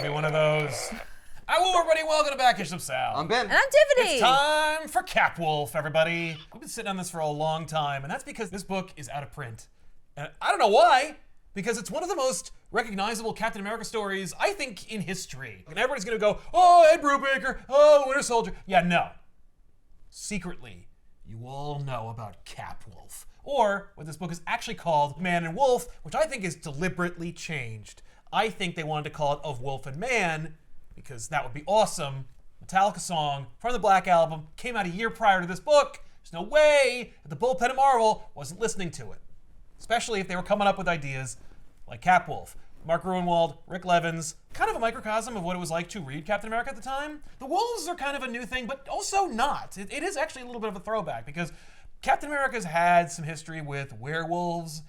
be one of those. Hello, everybody. Welcome to Back Issue of Sal. I'm Ben. And I'm Tiffany. It's time for Capwolf, everybody. We've been sitting on this for a long time, and that's because this book is out of print. And I don't know why, because it's one of the most recognizable Captain America stories, I think, in history. And everybody's going to go, oh, Ed Brubaker, oh, Winter Soldier. Yeah, no. Secretly, you all know about Capwolf. Or what this book is actually called, Man and Wolf, which I think is deliberately changed. I think they wanted to call it Of Wolf and Man, because that would be awesome. Metallica song from the Black Album came out a year prior to this book. There's no way that the bullpen at Marvel wasn't listening to it, especially if they were coming up with ideas like Capwolf. Mark Gruenwald, Rick Levins, kind of a microcosm of what it was like to read Captain America at the time. The wolves are kind of a new thing, but also not. It is actually a little bit of a throwback, because Captain America's had some history with werewolves.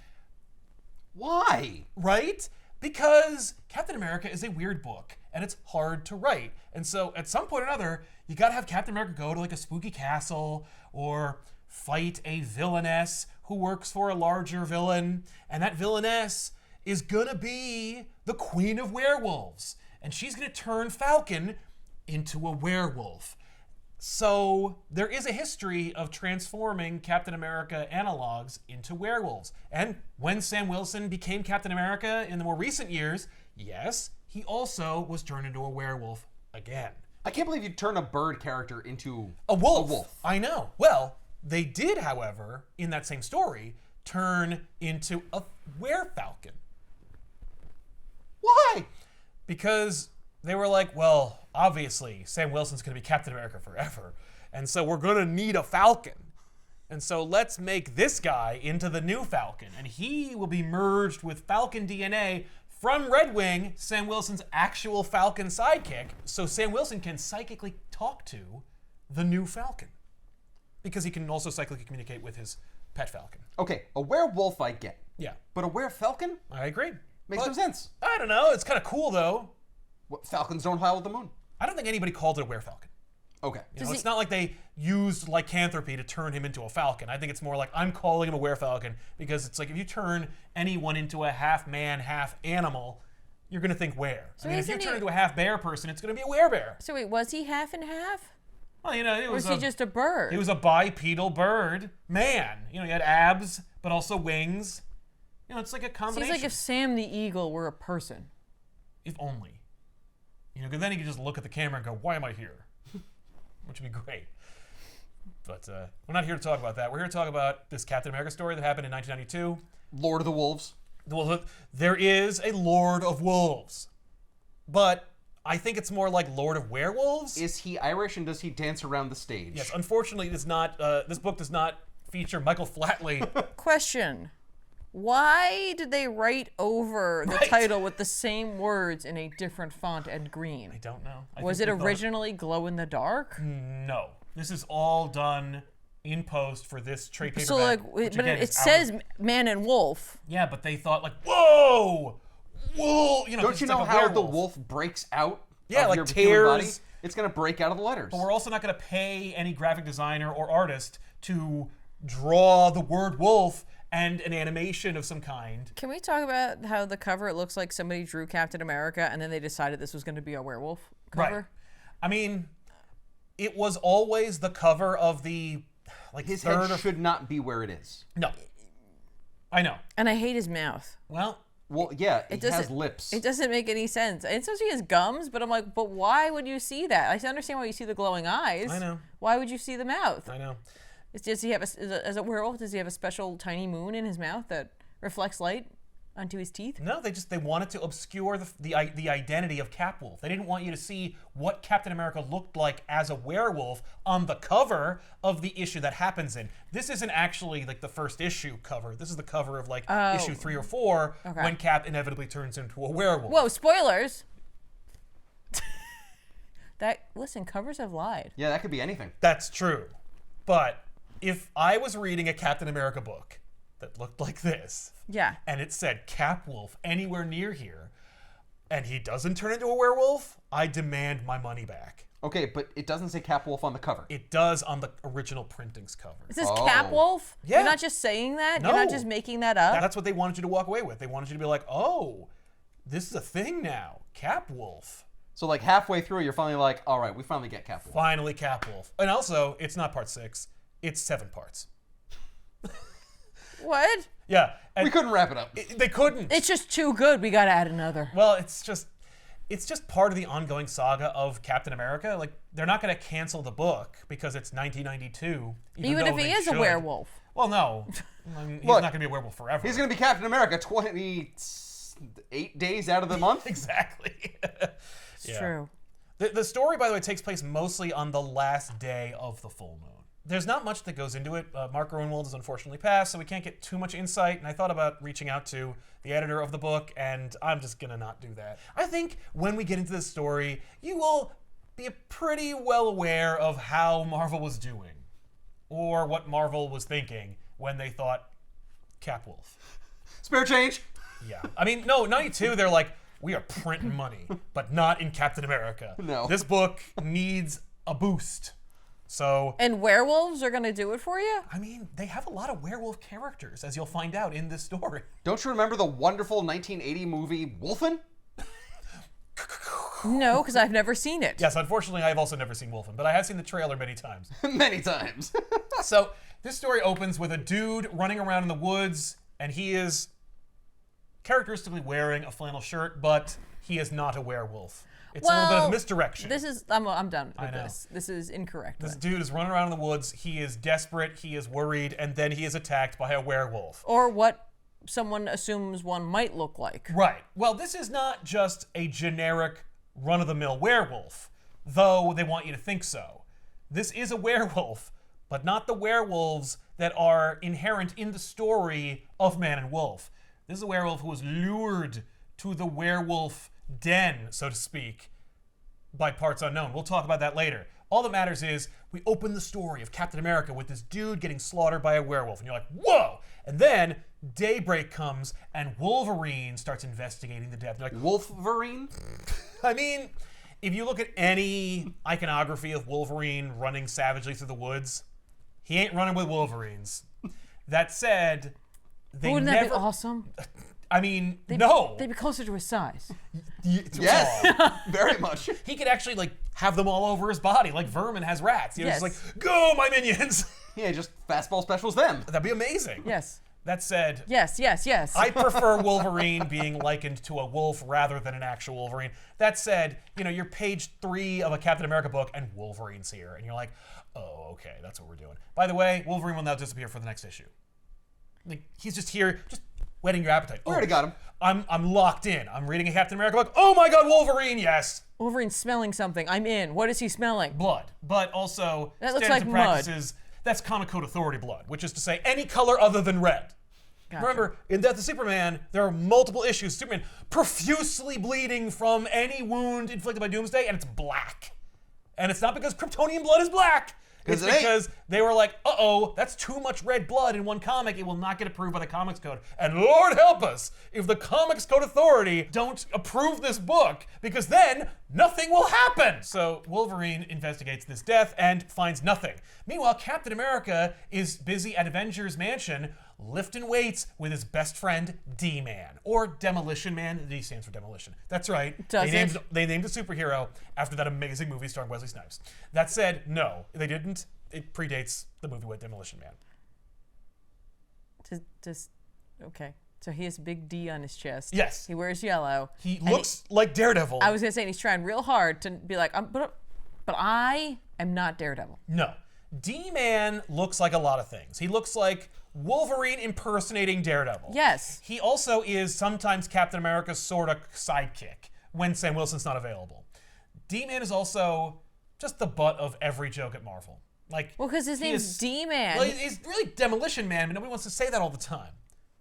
Why? Right? Because Captain America is a weird book, and it's hard to write. And so at some point or another, you gotta have Captain America go to like a spooky castle or fight a villainess who works for a larger villain. And that villainess is gonna be the Queen of Werewolves. And she's gonna turn Falcon into a werewolf. So there is a history of transforming Captain America analogs into werewolves. And when Sam Wilson became Captain America in the more recent years, yes, he also was turned into a werewolf again. I can't believe you turn a bird character into A wolf. I know. Well, they did, however, in that same story, turn into a werefalcon. Why? Because they were like, well, obviously, Sam Wilson's going to be Captain America forever, and so we're going to need a Falcon. And so let's make this guy into the new Falcon, and he will be merged with Falcon DNA from Red Wing, Sam Wilson's actual Falcon sidekick, so Sam Wilson can psychically talk to the new Falcon, because he can also psychically communicate with his pet Falcon. Okay, a werewolf I get. Yeah, But a werefalcon? I agree. Makes no sense. I don't know. It's kind of cool, though. What, falcons don't howl at the moon. I don't think anybody called it a werefalcon. Okay. You know, it's not like they used lycanthropy to turn him into a falcon. I think it's more like, I'm calling him a werefalcon because it's like if you turn anyone into a half man, half animal, you're going to think were. So I mean, if you turn into a half bear person, it's going to be a werebear. So wait, was he half and half? Well, you know, it Or was was he just a bird? He was a bipedal bird man. You know, he had abs, but also wings. You know, it's like a combination. Seems like if Sam the Eagle were a person. If only. You know, because then he could just look at the camera and go, why am I here? Which would be great. But we're not here to talk about that. We're here to talk about this Captain America story that happened in 1992. Lord of the Wolves. Well, there is a Lord of Wolves. But I think it's more like Lord of Werewolves. Is he Irish and does he dance around the stage? Yes, unfortunately, it's not. This book does not feature Michael Flatley. Question. Why did they write over the title with the same words in a different font and green? I don't know. Was it originally glow in the dark? No. This is all done in post for this trade paperback. So like, which but again it is says Man and Wolf. Yeah, but they thought like, whoa! You know, Don't you know like how the wolf breaks out Yeah, of like your human body? tears. It's going to break out of the letters. But we're also not going to pay any graphic designer or artist to draw the word wolf and an animation of some kind. Can we talk about how the cover, it looks like somebody drew Captain America and then they decided this was going to be a werewolf cover? Right. I mean, it was always the cover of the like His third head or should not be where it is. no. I know. And I hate his mouth. Well, Well, yeah, it has doesn't- lips. It doesn't make any sense. And so he has gums, but I'm like, but why would you see that? I understand why you see the glowing eyes. I know. Why would you see the mouth? I know. Does he have as a werewolf? Does he have a special tiny moon in his mouth that reflects light onto his teeth? No, they wanted to obscure the identity of Capwolf. They didn't want you to see what Captain America looked like as a werewolf on the cover of the issue that happens in. This isn't actually like the first issue cover. This is the cover of like issue 3 or 4 when Cap inevitably turns into a werewolf. Whoa, spoilers! Listen, covers have lied. Yeah, that could be anything. That's true. But if I was reading a Captain America book that looked like this, Yeah. and it said Capwolf anywhere near here, and he doesn't turn into a werewolf, I demand my money back. Okay, but it doesn't say Capwolf on the cover. It does on the original printings cover. Is this Capwolf? Yeah. You're not just saying that? No. You're not just making that up? That's what they wanted you to walk away with. They wanted you to be like, oh, this is a thing now. Capwolf. So like halfway through, you're finally like, all right, we finally get Capwolf. Finally, Capwolf. And also, it's not part 6. It's 7 parts. What? Yeah. And We couldn't wrap it up. they couldn't. It's just too good. We gotta add another. Well, it's just part of the ongoing saga of Captain America. Like, they're not going to cancel the book because it's 1992. Even though if he they is a should. werewolf. Well, no. I mean, he's Look, not going to be a werewolf forever. He's going to be Captain America 28 days out of the month. Exactly. It's true. The story, by the way, takes place mostly on the last day of the full moon. There's not much that goes into it. Mark Gruenwald has unfortunately passed, so we can't get too much insight, and I thought about reaching out to the editor of the book, and I'm just going to not do that. I think when we get into this story, you will be pretty well aware of how Marvel was doing, or what Marvel was thinking when they thought Capwolf. Spare change. Yeah. I mean, no, 92, they're like, we are printing money, but not in Captain America. No. This book needs a boost. So, And werewolves are gonna do it for you? I mean, they have a lot of werewolf characters, as you'll find out in this story. Don't you remember the wonderful 1980 movie Wolfen? No, because I've never seen it. Yes, unfortunately, I've also never seen Wolfen, but I have seen the trailer many times. Many times. So, this story opens with a dude running around in the woods, and he is characteristically wearing a flannel shirt, but he is not a werewolf. It's a little bit of misdirection. This is I'm done with know. this. This is incorrect. This dude is running around in the woods. He is desperate. He is worried, and then he is attacked by a werewolf. Or what someone assumes one might look like. Right. Well, this is not just a generic run-of-the-mill werewolf, though they want you to think so. This is a werewolf, but not the werewolves that are inherent in the story of Man and Wolf. This is a werewolf who was lured to the werewolf den, so to speak, by parts unknown. We'll talk about that later. All that matters is we open the story of Captain America with this dude getting slaughtered by a werewolf, and you're like, whoa! And then daybreak comes, and Wolverine starts investigating the death. You're like, Wolverine? I mean, if you look at any iconography of Wolverine running savagely through the woods, he ain't running with Wolverines. That said, they Wouldn't never... that be awesome? I mean, no. They'd be closer to his size. Yes, very much. He could actually, like, have them all over his body, like Vermin has rats. You know, Yes. just like, go, my minions! Yeah, just fastball specials them. That'd be amazing. Yes. That said, Yes. I prefer Wolverine being likened to a wolf rather than an actual Wolverine. That said, you know, you're page 3 of a Captain America book and Wolverine's here. And you're like, oh, okay, that's what we're doing. By the way, Wolverine will now disappear for the next issue. Like, he's just here, just whetting your appetite. We already got him. I'm locked in. I'm reading a Captain America book. Oh my god, Wolverine, yes! Wolverine's smelling something. I'm in. What is he smelling? Blood. But also, That looks standards like and mud. practices, that's Comic Code Authority blood, which is to say any color other than red. Gotcha. Remember, in Death of Superman, there are multiple issues. Superman profusely bleeding from any wound inflicted by Doomsday, and it's black. And it's not because Kryptonian blood is black. It's it ain't. because they were like, uh-oh, that's too much red blood in one comic. It will not get approved by the Comics Code. And Lord help us if the Comics Code Authority don't approve this book, because then nothing will happen. So Wolverine investigates this death and finds nothing. Meanwhile, Captain America is busy at Avengers Mansion lifting weights with his best friend, D-Man, or Demolition Man. D stands for Demolition. That's right. Does it? They named a superhero after that amazing movie starring Wesley Snipes. That said, no, they didn't. It predates the movie with Demolition Man. Okay. So he has a big D on his chest. Yes. He wears yellow. He looks like Daredevil. I was gonna say, and he's trying real hard to be like, but I am not Daredevil. No. D-Man looks like a lot of things. He looks like Wolverine impersonating Daredevil. Yes. He also is sometimes Captain America's sort of sidekick when Sam Wilson's not available. D-Man is also just the butt of every joke at Marvel. Like, Well, because his he name's is- D-Man. Well, he's really Demolition Man, but nobody wants to say that all the time.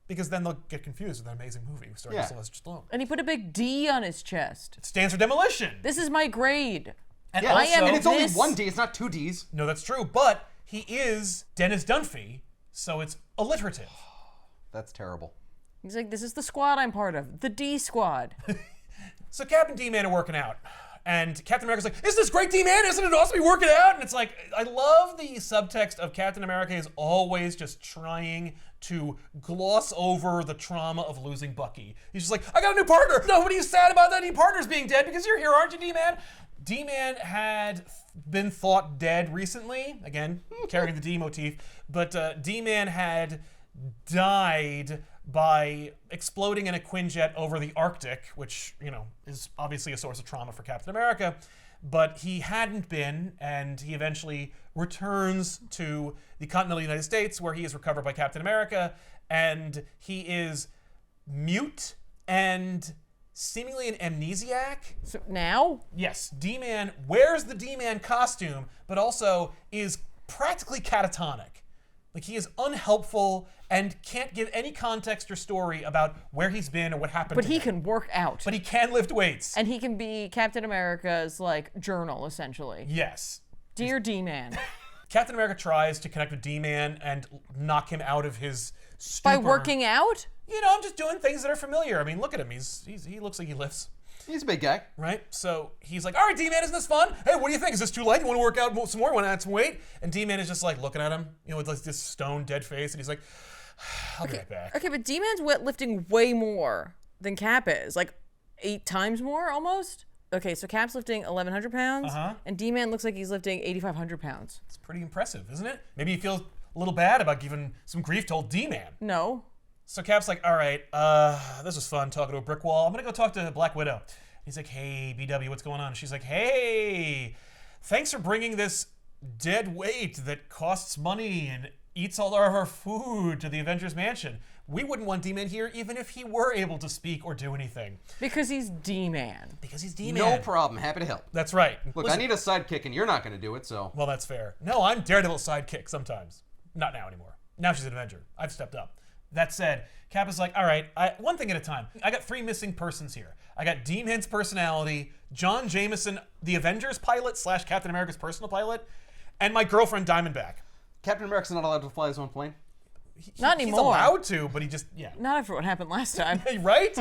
Because then they'll get confused with that amazing movie starring Yeah. Sylvester Stallone. And he put a big D on his chest. It stands for Demolition. This is my grade. And Yeah, I am and it's only this- one D, it's not 2 Ds. No, that's true, but he is Dennis Dunphy, so it's alliterative. That's terrible. He's like, this is the squad I'm part of. The D squad. So Cap and D-Man are working out. And Captain America's like, isn't this great, D-Man? Isn't it awesome to be working out? And it's like, I love the subtext of Captain America is always just trying to gloss over the trauma of losing Bucky. He's just like, I got a new partner. Nobody's sad about any partners being dead because you're here, aren't you, D-Man? D-Man had been thought dead recently. Again, carrying the D motif. But D-Man had died by exploding in a Quinjet over the Arctic, which, is obviously a source of trauma for Captain America. But he hadn't been, and he eventually returns to the continental United States, where he is recovered by Captain America, and he is mute and seemingly an amnesiac. So now? Yes, D-Man wears the D-Man costume, but also is practically catatonic. Like, he is unhelpful and can't give any context or story about where he's been or what happened But to he him. can work out. But he can lift weights. And he can be Captain America's, journal, essentially. Yes. Dear D-Man. Captain America tries to connect with D-Man and knock him out of his stupor. By working out? I'm just doing things that are familiar. I mean, look at him. He looks like he lifts. He's a big guy. Right? So he's like, all right, D-Man, isn't this fun? Hey, what do you think? Is this too light? You want to work out some more? Want to add some weight? And D-Man is just like looking at him, with like this stone dead face. And he's like, I'll be right back. Okay, but D-Man's lifting way more than Cap is. 8 times more, almost? Okay, so Cap's lifting 1,100 pounds, and D-Man looks like he's lifting 8,500 pounds. It's pretty impressive, isn't it? Maybe he feels a little bad about giving some grief to old D-Man. No. So Cap's like, all right, this was fun talking to a brick wall. I'm going to go talk to Black Widow. He's like, hey, BW, what's going on? And she's like, hey, thanks for bringing this dead weight that costs money and eats all of our food to the Avengers Mansion. We wouldn't want D-Man here even if he were able to speak or do anything. Because he's D-Man. Because he's D-Man. No problem. Happy to help. That's right. Look, Listen, I need a sidekick, and you're not going to do it, so. Well, that's fair. No, I'm Daredevil's sidekick sometimes. Not now anymore. Now she's an Avenger. I've stepped up. That said, Cap is like, all right, one thing at a time. I got 3 missing persons here. I got D-Man's personality, John Jameson, the Avengers pilot / Captain America's personal pilot, and my girlfriend Diamondback. Captain America's not allowed to fly his own plane? Not He's anymore. allowed to, but he just, Not after what happened last time. Right?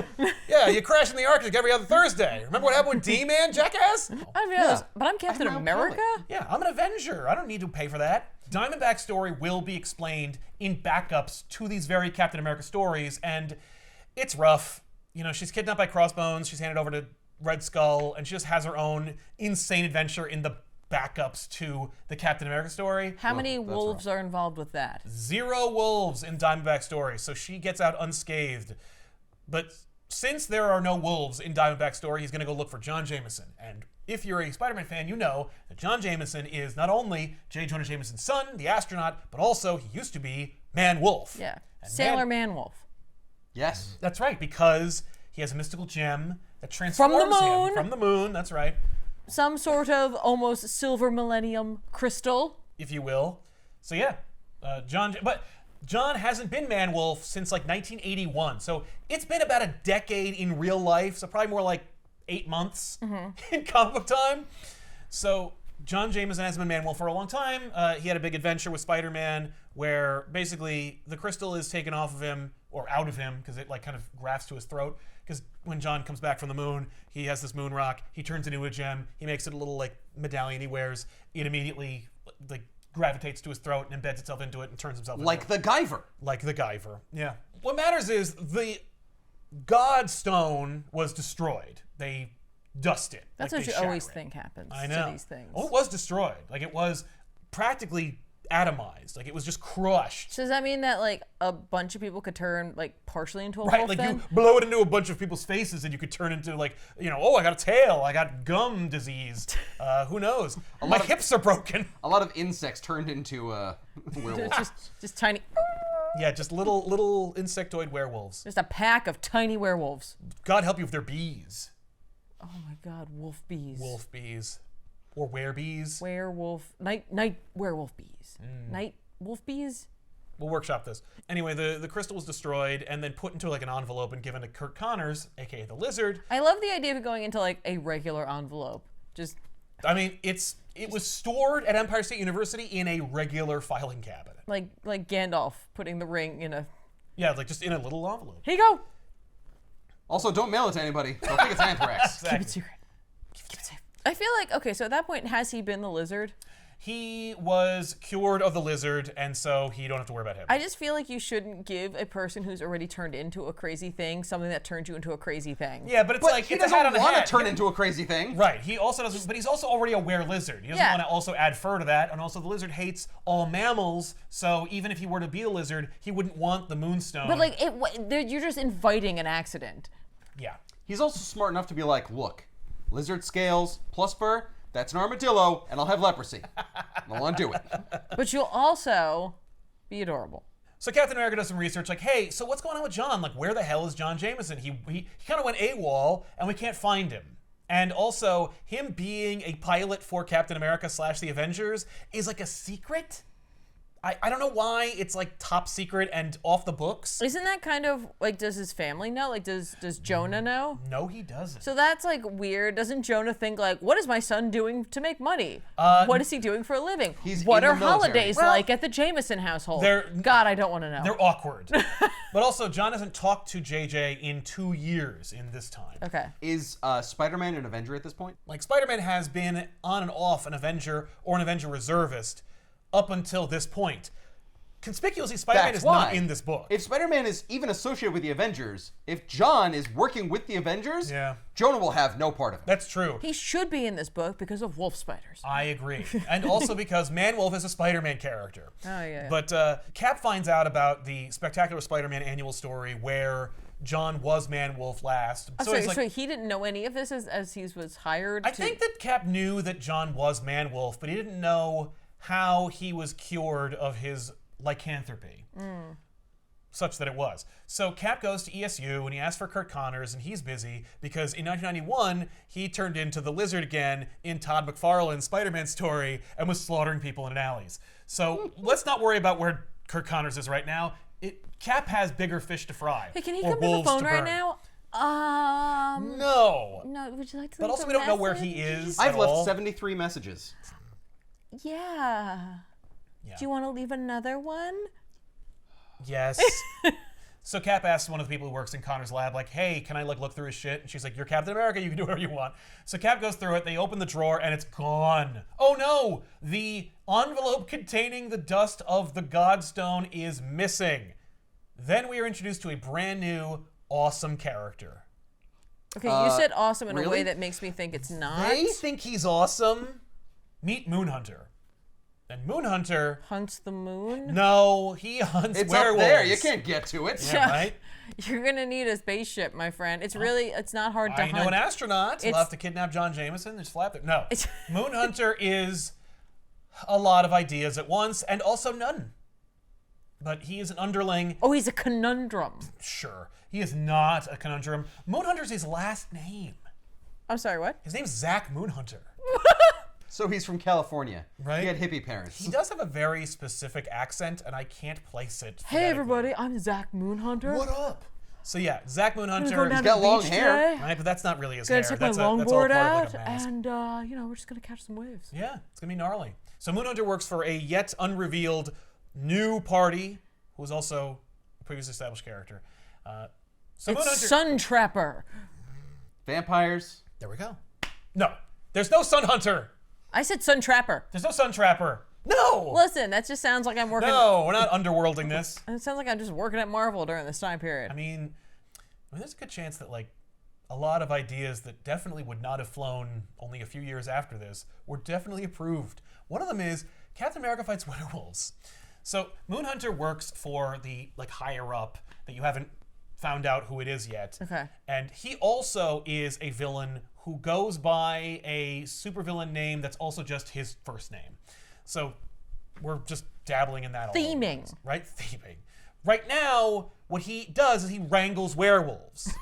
Yeah, you crash in the Arctic every other Thursday. Remember what happened with D-Man, jackass? I realize, but I'm Captain I'm now America? Yeah, I'm an Avenger. I don't need to pay for that. Diamondback's story will be explained in backups to these very Captain America stories, and it's rough. She's kidnapped by Crossbones, she's handed over to Red Skull, and she just has her own insane adventure in the backups to the Captain America story. How many wolves are involved with that? 0 wolves in Diamondback's story, so she gets out unscathed. But since there are no wolves in Diamondback's story, he's going to go look for John Jameson. And if you're a Spider-Man fan, you know that John Jameson is not only J. Jonah Jameson's son, the astronaut, but also he used to be Man-Wolf. Yeah. And Sailor Man-Wolf. Yes. That's right, because he has a mystical gem that transforms From the moon. him from the moon. That's right, Some sort of almost silver millennium crystal. if you will. So yeah, but John hasn't been Man-Wolf since 1981. So it's been about a decade in real life. So probably more like 8 months in comic book time. So John Jameson hasn't been Man-Wolf for a long time. He had a big adventure with Spider-Man where basically the crystal is taken off of him or out of him because it kind of grafts to his throat. Because when John comes back from the moon, he has this moon rock. He turns it into a gem. He makes it a little medallion he wears. It immediately gravitates to his throat and embeds itself into it and turns himself into Like the Guyver. Like the Guyver. Yeah. What matters is the God Stone was destroyed. They dust it. That's they what you shatter always it. think happens I know. to these things. Oh, it was destroyed. It was practically atomized. It was just crushed. So does that mean that a bunch of people could turn partially into a Right, wolf then? you blow it into a bunch of people's faces and you could turn into oh, I got a tail, I got gum disease. Who knows? My hips are broken. A lot of insects turned into werewolves. just tiny. Yeah, just little insectoid werewolves. Just a pack of tiny werewolves. God help you if they're bees. Oh my God, wolf bees. Wolf bees. Or werebees. Werewolf night werewolf bees. Night wolf bees. We'll workshop this. Anyway, the crystal was destroyed and then put into an envelope and given to Kurt Connors, aka the Lizard. I love the idea of it going into a regular envelope. Just I mean, it was stored at Empire State University in a regular filing cabinet. like Gandalf putting the ring in a. Yeah, just in a little envelope. Here you go. Also, don't mail it to anybody. They'll think it's anthrax. Keep it secret. Keep it safe. I feel okay, so at that point, has he been the Lizard? He was cured of the lizard, and so you don't have to worry about him. I just feel like you shouldn't give a person who's already turned into a crazy thing something that turns you into a crazy thing. Yeah, but it's like he it's a hat on doesn't a want hat. to turn into a crazy thing. Right. He also doesn't, but he's also already a were-lizard. He doesn't Yeah. want to also add fur to that, and also the lizard hates all mammals, so even if he were to be a lizard, he wouldn't want the moonstone. But like, you're just inviting an accident. Yeah. He's also smart enough to be like, look, lizard scales plus fur, that's an armadillo, and I'll have leprosy. And I'll undo it. But you'll also be adorable. So Captain America does some research, like, hey, so what's going on with John? Like, where the hell is John Jameson? He kind of went AWOL, and we can't find him. And also, him being a pilot for Captain America / the Avengers is like a secret. I don't know why it's like top secret and off the books. Isn't that kind of like, does his family know? Like, does Jonah know? No, he doesn't. So that's like weird. Doesn't Jonah think like, what is my son doing to make money? What is he doing for a living? He's What in are the military. holidays Well, like at the Jameson household? they're- God, I don't want to know. They're awkward. But also, John hasn't talked to JJ in 2 years in this time. Okay. Is Spider-Man an Avenger at this point? Like, Spider-Man has been on and off an Avenger or an Avenger reservist up until this point. Conspicuously, Spider-Man That's is why. not in this book. If Spider-Man is even associated with the Avengers, if John is working with the Avengers, Yeah. Jonah will have no part of it. That's true. He should be in this book because of wolf spiders. I agree. And also because Man-Wolf is a Spider-Man character. Oh, yeah. But Cap finds out about the Spectacular Spider-Man annual story where John was Man-Wolf last. So he's like, so he didn't know any of this as he was hired I to... think that Cap knew that John was Man-Wolf, but he didn't know how he was cured of his lycanthropy. Such that it was. So Cap goes to ESU and he asks for Kurt Connors, and he's busy because in 1991 he turned into the Lizard again in Todd McFarlane's Spider-Man story and was slaughtering people in alleys. So let's not worry about where Kurt Connors is right now. Cap has bigger fish to fry. Hey, can he or come to the wolves phone to right burn. now? No. No, would you like to But leave also a we don't know where he message? is. I've at left all. 73 messages. Yeah. Yeah. Do you want to leave another one? Yes. So Cap asks one of the people who works in Connor's lab, like, hey, can I like look through his shit? And she's like, you're Captain America, you can do whatever you want. So Cap goes through it, they open the drawer, and it's gone. Oh no! The envelope containing the dust of the Godstone is missing. Then we are introduced to a brand new, awesome character. Okay, you said awesome in a really? way that makes me think it's not. They think he's awesome. Meet Moonhunter. And Moonhunter, Hunts the moon? no, he hunts It's werewolves. up there. You can't get to it. Yeah, right? You're gonna need a spaceship, my friend. It's not hard to I hunt. know an astronaut. He'll It's- have to kidnap John Jameson. Just flap it. No. Moonhunter is a lot of ideas at once, and also none. But he is an underling. Oh, he's a conundrum. Sure. He is not a conundrum. Moonhunter's his last name. I'm sorry, what? His name's Zach Moonhunter. So he's from California. Right. He had hippie parents. He does have a very specific accent, and I can't place it. Hey, phonetically. everybody, I'm Zach Moonhunter. What up? So yeah, Zach Gonna Moonhunter. go down got to the long beach hair. today. Right, but that's not really his Gonna hair. take my That's all longboard part of out, like a mask. and we're just gonna catch some waves. Yeah, it's gonna be gnarly. So Moonhunter works for a yet unrevealed new party, who is also a previously established character. So It's Moonhunter. Sun Trapper. Vampires. There we go. No, there's no Sun Hunter. I said Sun Trapper. There's no Sun Trapper. No. Listen, that just sounds like I'm working. No, we're not underworlding this. It sounds like I'm just working at Marvel during this time period. I mean, there's a good chance that like a lot of ideas that definitely would not have flown only a few years after this were definitely approved. One of them is Captain America fights werewolves. So Moonhunter works for the like higher up that you haven't found out who it is yet. Okay. And he also is a villain who goes by a supervillain name that's also just his first name. So we're just dabbling in that all over the Theming. place, right? Theming. Right now, what he does is he wrangles werewolves.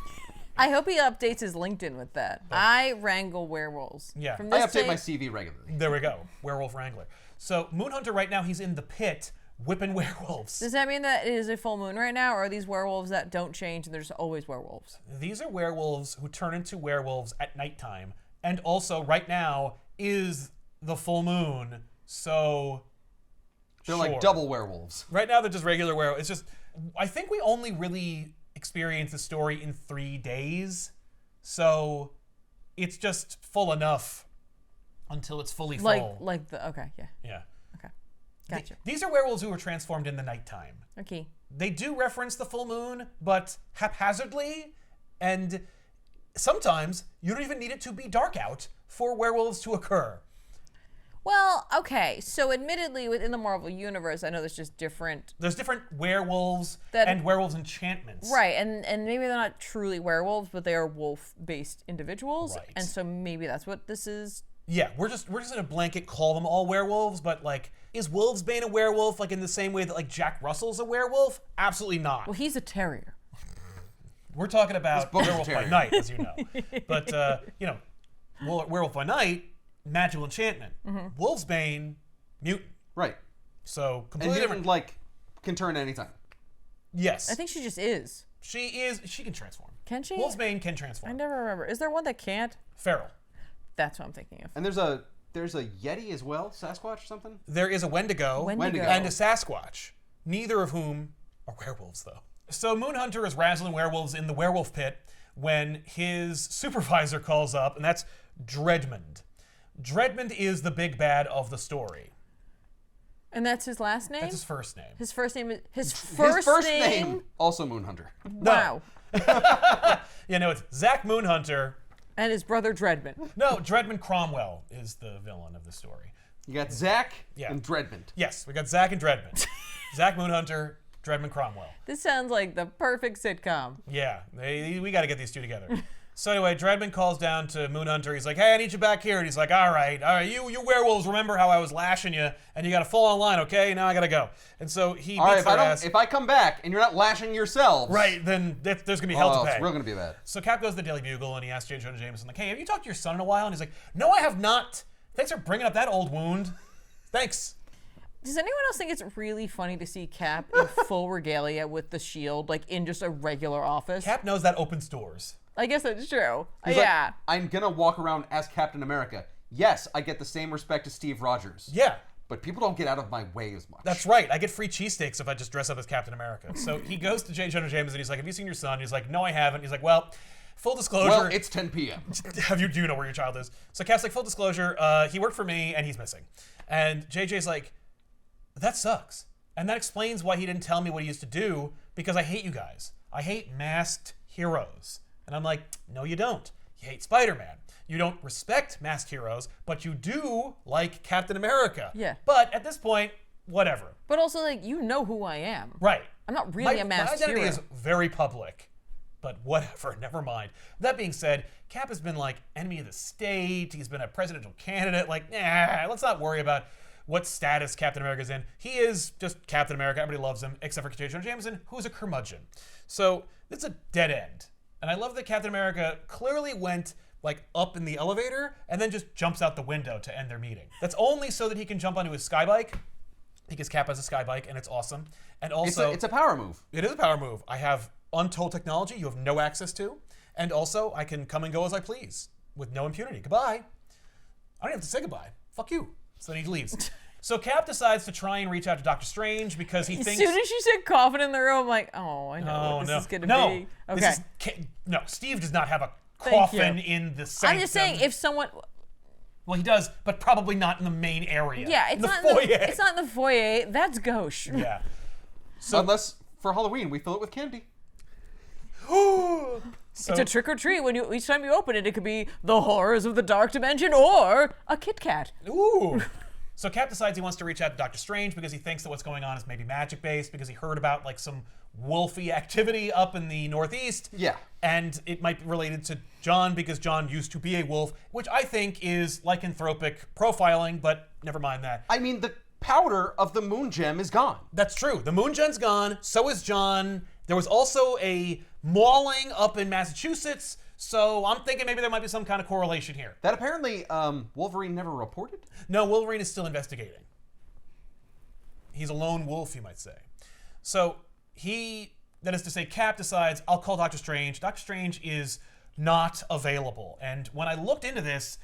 I hope he updates his LinkedIn with that. I wrangle werewolves. Yeah. From I this update day, my CV regularly. There we go. Werewolf Wrangler. So Moonhunter right now, he's in the pit whipping werewolves. Does that mean that it is a full moon right now, or are these werewolves that don't change and there's always werewolves? These are werewolves who turn into werewolves at nighttime. And also, right now is the full moon, so They're sure. like double werewolves. Right now, they're just regular werewolves. It's just, I think we only really experience the story in 3 days, so it's just full enough until it's fully Like full. okay, yeah. Yeah. Okay. Gotcha. These are werewolves who are transformed in the nighttime. Okay. They do reference the full moon, but haphazardly, and sometimes you don't even need it to be dark out for werewolves to occur. Well, okay. So admittedly, within the Marvel universe, I know there's just different. There's different werewolves That- and werewolves enchantments. Right, and maybe they're not truly werewolves, but they are wolf-based individuals, Right. and so maybe that's what this is. Yeah, we're just in a blanket call them all werewolves, but like, is Wolfsbane a werewolf like in the same way that like Jack Russell's a werewolf? Absolutely not. Well, he's a terrier. We're talking about book's a Werewolf by terrier. Night, as you know. But you know, Werewolf by Night, magical enchantment. Wolfsbane, mutant. Right. So And completely mutant, different. like, can turn anytime. Yes, I think she just is. she can transform. Can she? Wolfsbane can I transform. never remember. Is there one that can't? Feral. That's what I'm thinking of. And there's a Yeti as well, Sasquatch or something? There is a Wendigo, Wendigo. and a Sasquatch, neither of whom are werewolves, though. So Moonhunter is razzling werewolves in the werewolf pit when his supervisor calls up, and that's Dreadmond. Dreadmond is the big bad of the story. And that's his last name? That's his first name. His first name is His first name, also Moonhunter. Wow. Yeah, no, it's Zach Moonhunter. And his brother Dreadman. No, Dreadmond Cromwell is the villain of the story. You got Zach Yeah. and Dreadmond. Yes, we got Zach and Dreadmond. Zach Moonhunter, Dreadmond Cromwell. This sounds like the perfect sitcom. Yeah, we got to get these two together. So anyway, Dreadmond calls down to Moonhunter. He's like, "Hey, I need you back here." And he's like, all right, you werewolves, remember how I was lashing you, and you got to fall on line, okay? Now I got to go. And so he All right, beats their ass. if I come back and you're not lashing yourselves, Right, then there's gonna be hell oh, to pay. it's real gonna be bad. So Cap goes to the Daily Bugle and he asks J. Jonah Jameson, like, "Hey, have you talked to your son in a while?" And he's like, "No, I have not. Thanks for bringing up that old wound. Thanks." Does anyone else think it's really funny to see Cap in full regalia with the shield, like in just a regular office? Cap knows that opens doors. I guess that's true. He's like, Yeah. I'm gonna walk around as Captain America. Yes, I get the same respect as Steve Rogers. Yeah. But people don't get out of my way as much. That's right. I get free cheesesteaks if I just dress up as Captain America. So he goes to J. Jonah Jameson. He's like, "Have you seen your son?" He's like, "No, I haven't." He's like, "Well, full disclosure." Well, it's 10 p.m. Do you know where your child is? So Cap's like, "Full disclosure, he worked for me and he's missing." And JJ's like, "That sucks." And that explains why he didn't tell me what he used to do, because I hate you guys. I hate masked heroes. And I'm like, "No, you don't. You hate Spider-Man. You don't respect masked heroes, but you do like Captain America." Yeah. But at this point, whatever. But also, like, you know who I am. Right. I'm not really a masked My identity hero. is very public, but whatever, never mind. That being said, Cap has been like enemy of the state. He's been a presidential candidate. Like, nah, let's not worry about what status Captain America's in. He is just Captain America. Everybody loves him, except for J. Jonah Jameson, who's a curmudgeon. So it's a dead end. And I love that Captain America clearly went like up in the elevator and then just jumps out the window to end their meeting. That's only so that he can jump onto his sky bike, because Cap has a sky bike and it's awesome. And also, It's a power move. it is a power move. I have untold technology you have no access to. And also, I can come and go as I please with no impunity. Goodbye. I don't have to say goodbye. Fuck you. So then he leaves. So Cap decides to try and reach out to Doctor Strange because he As thinks... soon as she said coffin in the room, I'm like, oh, I know what this is going to be. Okay. No, Steve does not have a Thank coffin you. in the sanctum. I'm just saying, if someone... Well, he does, but probably not in the main area. Yeah, in it's the not foyer. it's not in the foyer. That's gauche. Yeah. So unless for Halloween we fill it with candy. So, It's a trick or treat. Each time you open it, it could be the horrors of the dark dimension or a Kit Kat. ooh. So Cap decides he wants to reach out to Doctor Strange because he thinks that what's going on is maybe magic based, because he heard about like some wolfy activity up in the Northeast. Yeah. And it might be related to John because John used to be a wolf, which I think is lycanthropic profiling, but never mind that. I mean, the powder of the moon gem is gone. That's true. The moon gen's gone, so is John. There was also a mauling up in Massachusetts, so I'm thinking maybe there might be some kind of correlation here. That apparently Wolverine never reported. No, Wolverine is still investigating. He's a lone wolf, you might say. So that is to say, Cap decides, I'll call Doctor Strange. Doctor Strange is not available. And when I looked into this,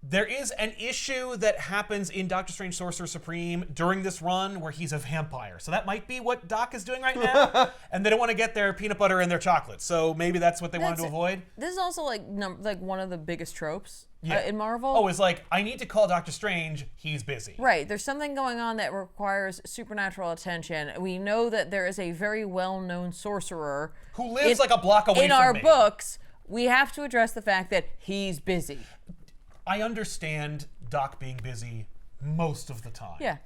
There is an issue that happens in Doctor Strange Sorcerer Supreme during this run where he's a vampire. So that might be what Doc is doing right now. And they don't want to get their peanut butter and their chocolate. So maybe that's what they wanted to avoid. This is also like one of the biggest tropes Yeah. in Marvel. Oh, it's like, I need to call Doctor Strange. He's busy. Right. There's something going on that requires supernatural attention. We know that there is a very well-known sorcerer Who lives like a block away in from our me. books. We have to address the fact that he's busy. I understand Doc being busy most of the time. Yeah.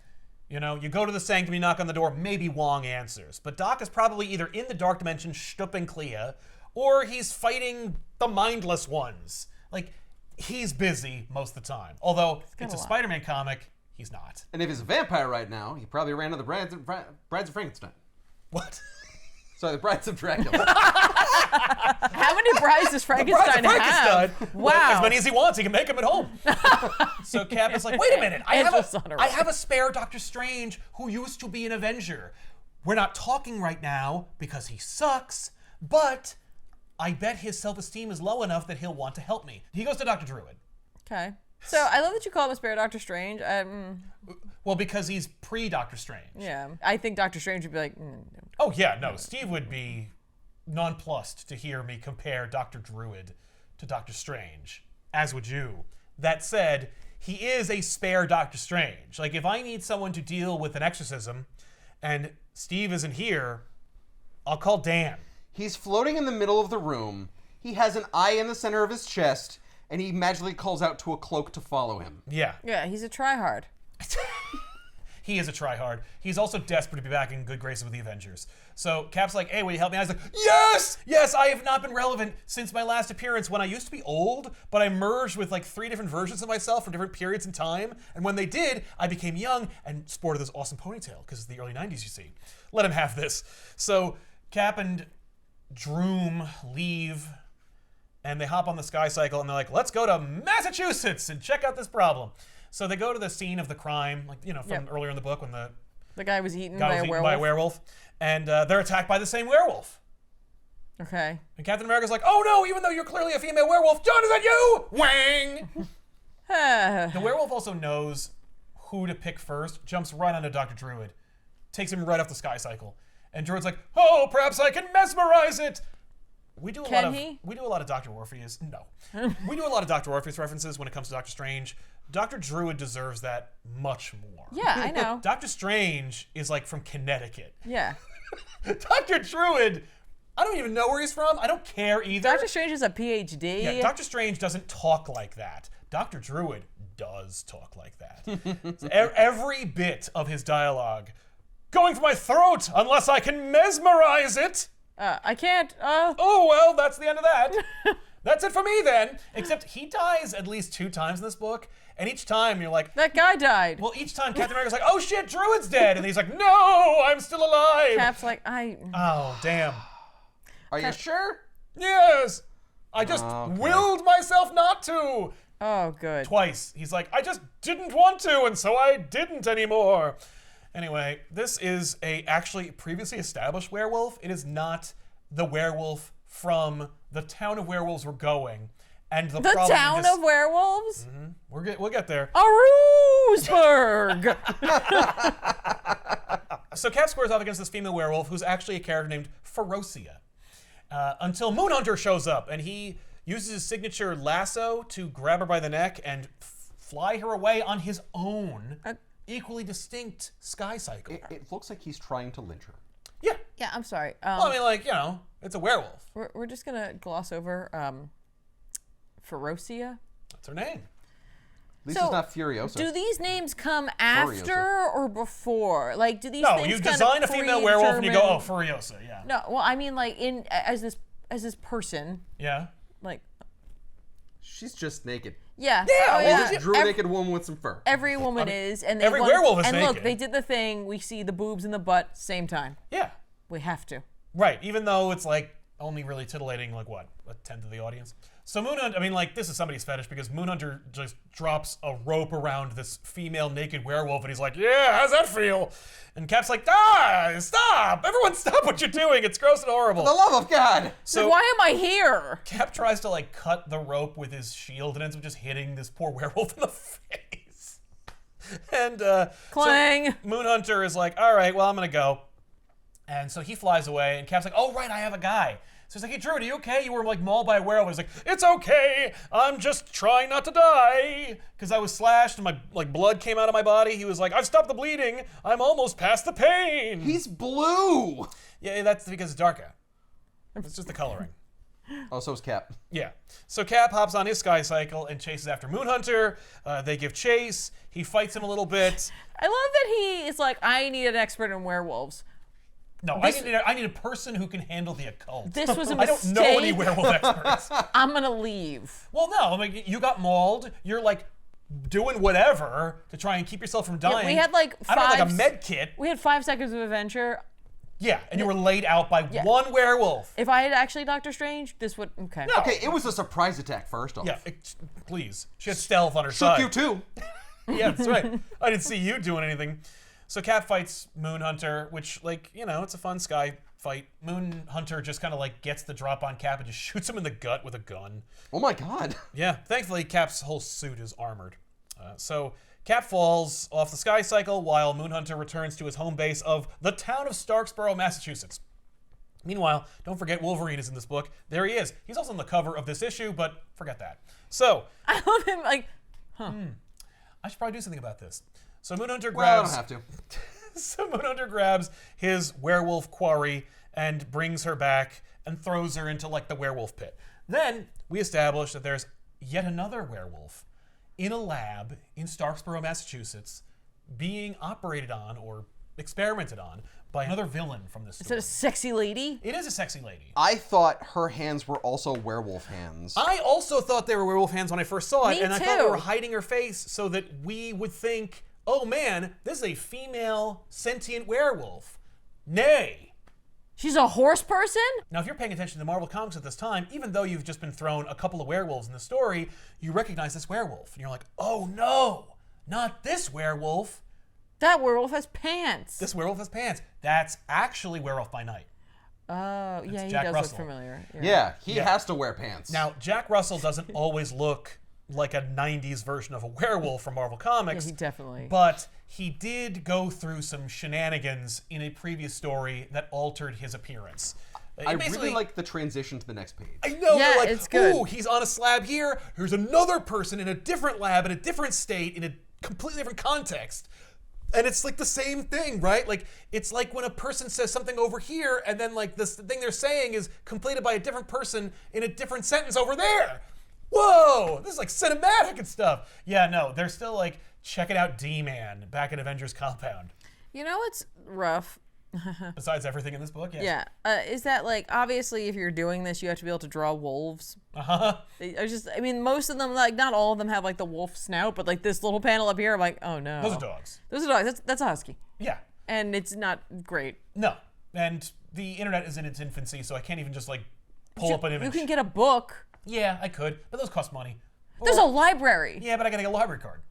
You know, you go to the sanctum, you knock on the door, maybe Wong answers. But Doc is probably either in the dark dimension stooping Clea, or he's fighting the mindless ones. Like, he's busy most of the time. Although, it's a Spider-Man comic, he's not. And if he's a vampire right now, he probably ran to the Brides of Frankenstein. What? Sorry, the Brides of Dracula. How many brides does Frankenstein have? Wow. Well, as many as he wants. He can make them at home. So Cap is like, wait a minute. I have a spare Doctor Strange who used to be an Avenger. We're not talking right now because he sucks, but I bet his self-esteem is low enough that he'll want to help me. He goes to Dr. Druid. Okay. So I love that you call him a spare Doctor Strange. Well, because he's pre-Doctor Strange. Yeah. I think Doctor Strange would be like, Oh, yeah, no. Steve would be nonplussed to hear me compare Dr. Druid to Doctor Strange, as would you. That said, he is a spare Doctor Strange. Like, if I need someone to deal with an exorcism and Steve isn't here, I'll call Dan. He's floating in the middle of the room. He has an eye in the center of his chest, and he magically calls out to a cloak to follow him. Yeah. yeah, he's a tryhard. He is a tryhard. He's also desperate to be back in good graces with the Avengers. So Cap's like, hey, will you help me? I was like, yes! Yes, I have not been relevant since my last appearance when I used to be old, but I merged with like 3 different versions of myself from different periods in time. And when they did, I became young and sported this awesome ponytail, because it's the early 90s, you see. Let him have this. So Cap and Droom leave, and they hop on the Sky Cycle, and they're like, let's go to Massachusetts and check out this problem. So they go to the scene of the crime, like, you know, from earlier in the book when the guy was eaten guy by was a eaten werewolf. by a werewolf. And they're attacked by the same werewolf. Okay. And Captain America's like, oh no, even though you're clearly a female werewolf, John, is that you? Wang! The werewolf also knows who to pick first, jumps right onto Dr. Druid, takes him right off the Sky Cycle. And Druid's like, oh, perhaps I can mesmerize it. We do a lot of Dr. Orpheus. No. We do a lot of Dr. Orpheus references when it comes to Doctor Strange. Dr. Druid deserves that much more. Yeah, I know. Doctor Strange is like from Connecticut. Yeah. Dr. Druid, I don't even know where he's from. I don't care either. Doctor Strange is a PhD. Yeah, Doctor Strange doesn't talk like that. Dr. Druid does talk like that. So every bit of his dialogue, going for my throat unless I can mesmerize it. I can't. Oh, well, that's the end of that. That's it for me then. Except he dies at least 2 times in this book. And each time you're like, That guy died. well, each time Captain America's like, oh shit, Druid's dead. And he's like, no, I'm still alive. Cap's like, Oh, damn. Are you sure? Yes. I just willed myself not to. Oh, good. Twice. He's like, I just didn't want to, and so I didn't anymore. Anyway, this is a actually previously established werewolf. It is not the werewolf from the town of werewolves we're going. And the town of werewolves? We'll get there. Aroosburg! So Cap squares off against this female werewolf who's actually a character named Ferocia. Until Moonhunter shows up, and he uses his signature lasso to grab her by the neck and fly her away on his own equally distinct Sky Cycle. It looks like he's trying to lynch her. Yeah. Yeah, I'm sorry. Well, I mean, like, you know, it's a werewolf. We're just going to gloss over Ferocia. That's her name. At least it's not Furiosa. Do these names come after or before? Like, do these things you kind design of a female werewolf and you go, oh, Furiosa, yeah. No, well, I mean, like, as this person, Yeah. like, She's just naked. yeah. Yeah, Oh, well, yeah. Just drew a naked woman with some fur. Every woman is, and they every werewolf is and look, naked. they did the thing. We see the boobs and the butt same time. Yeah. We have to. Right. Even though it's like only really titillating, like, what, a tenth of the audience? So Moonhunter, I mean, like, this is somebody's fetish because Moonhunter just drops a rope around this female naked werewolf and he's like, yeah, how's that feel? And Cap's like, stop! Everyone stop what you're doing. It's gross and horrible. For the love of God! So Why am I here? Cap tries to, like, cut the rope with his shield and ends up just hitting this poor werewolf in the face. And, Clang. So Moonhunter is like, all right, well, I'm gonna go. And so he flies away, and Cap's like, oh, right, I have a guy. So he's like, hey, Drew, are you okay? You were, like, mauled by a werewolf. He's like, it's okay. I'm just trying not to die. Because I was slashed, and my, like, blood came out of my body. He was like, I've stopped the bleeding. I'm almost past the pain. He's blue! Yeah, that's because it's dark out. It's just the coloring. Oh, so is Cap. Yeah. So Cap hops on his sky cycle and chases after Moonhunter. They give chase. He fights him a little bit. I love that he is like, I need an expert in werewolves. No, I need a person who can handle the occult. This was a I don't know any mistake. werewolf experts. I'm gonna leave. Well, no, I mean, you got mauled. You're like doing whatever to try and keep yourself from dying. we had like I don't have like a med kit. We had 5 seconds of adventure. Yeah, and you were laid out by one werewolf. If I had actually Doctor Strange, this would okay. No. Okay, it was a surprise attack first off. Yeah, please. She had stealth on her Took side. you too. Yeah, that's right. I didn't see you doing anything. So Cap fights Moonhunter, which, like, you know, it's a fun sky fight. Moonhunter just kind of, like, gets the drop on Cap and just shoots him in the gut with a gun. Oh my God. Yeah, thankfully, Cap's whole suit is armored. So Cap falls off the sky cycle while Moonhunter returns to his home base of the town of Starksboro, Massachusetts. Meanwhile, don't forget Wolverine is in this book. There he is. He's also on the cover of this issue, but forget that. So, I love him like, I should probably do something about this. So Moonhunter Well, I grabs... don't have to. So Moonhunter grabs his werewolf quarry and brings her back and throws her into, like, the werewolf pit. Then we establish that there's yet another werewolf in a lab in Starksboro, Massachusetts, being operated on or experimented on by another villain from this is it story. a sexy lady? It is a sexy lady. I thought her hands were also werewolf hands. I also thought they were werewolf hands when I first saw it, Me and I thought they too. were hiding her face so that we would think, oh man, this is a female sentient werewolf. Nay. She's a horse person? Now, if you're paying attention to Marvel Comics at this time, even though you've just been thrown a couple of werewolves in the story, you recognize this werewolf. And you're like, oh no, not this werewolf. That werewolf has pants. This werewolf has pants. That's actually Werewolf by Night. Oh, yeah, he Jack does Russell. look familiar. Yeah, he has to wear pants. Now, Jack Russell doesn't always look like a 90s version of a werewolf from Marvel Comics. He definitely. But he did go through some shenanigans in a previous story that altered his appearance. I really like the transition to the next page. I know, Yeah, they're like, it's good. ooh, he's on a slab here. Here's another person in a different lab, in a different state, in a completely different context. And it's like the same thing, right? Like, it's like when a person says something over here, and then, like, this thing they're saying is completed by a different person in a different sentence over there. Whoa, this is like cinematic and stuff. Yeah, no, they're still like checking out D-Man back at Avengers Compound. You know what's rough? Besides everything in this book, Yeah. Is that, like, obviously if you're doing this, you have to be able to draw wolves. Uh-huh. I mean, most of them, like, not all of them have, like, the wolf snout, but, like, this little panel up here, I'm like, oh no. Those are dogs. Those are dogs. That's a husky. Yeah. And it's not great. No. And the internet is in its infancy, so I can't even just, like, pull up an image. You can get a book. Yeah, I could, but those cost money. There's a library. Yeah, but I gotta get a library card.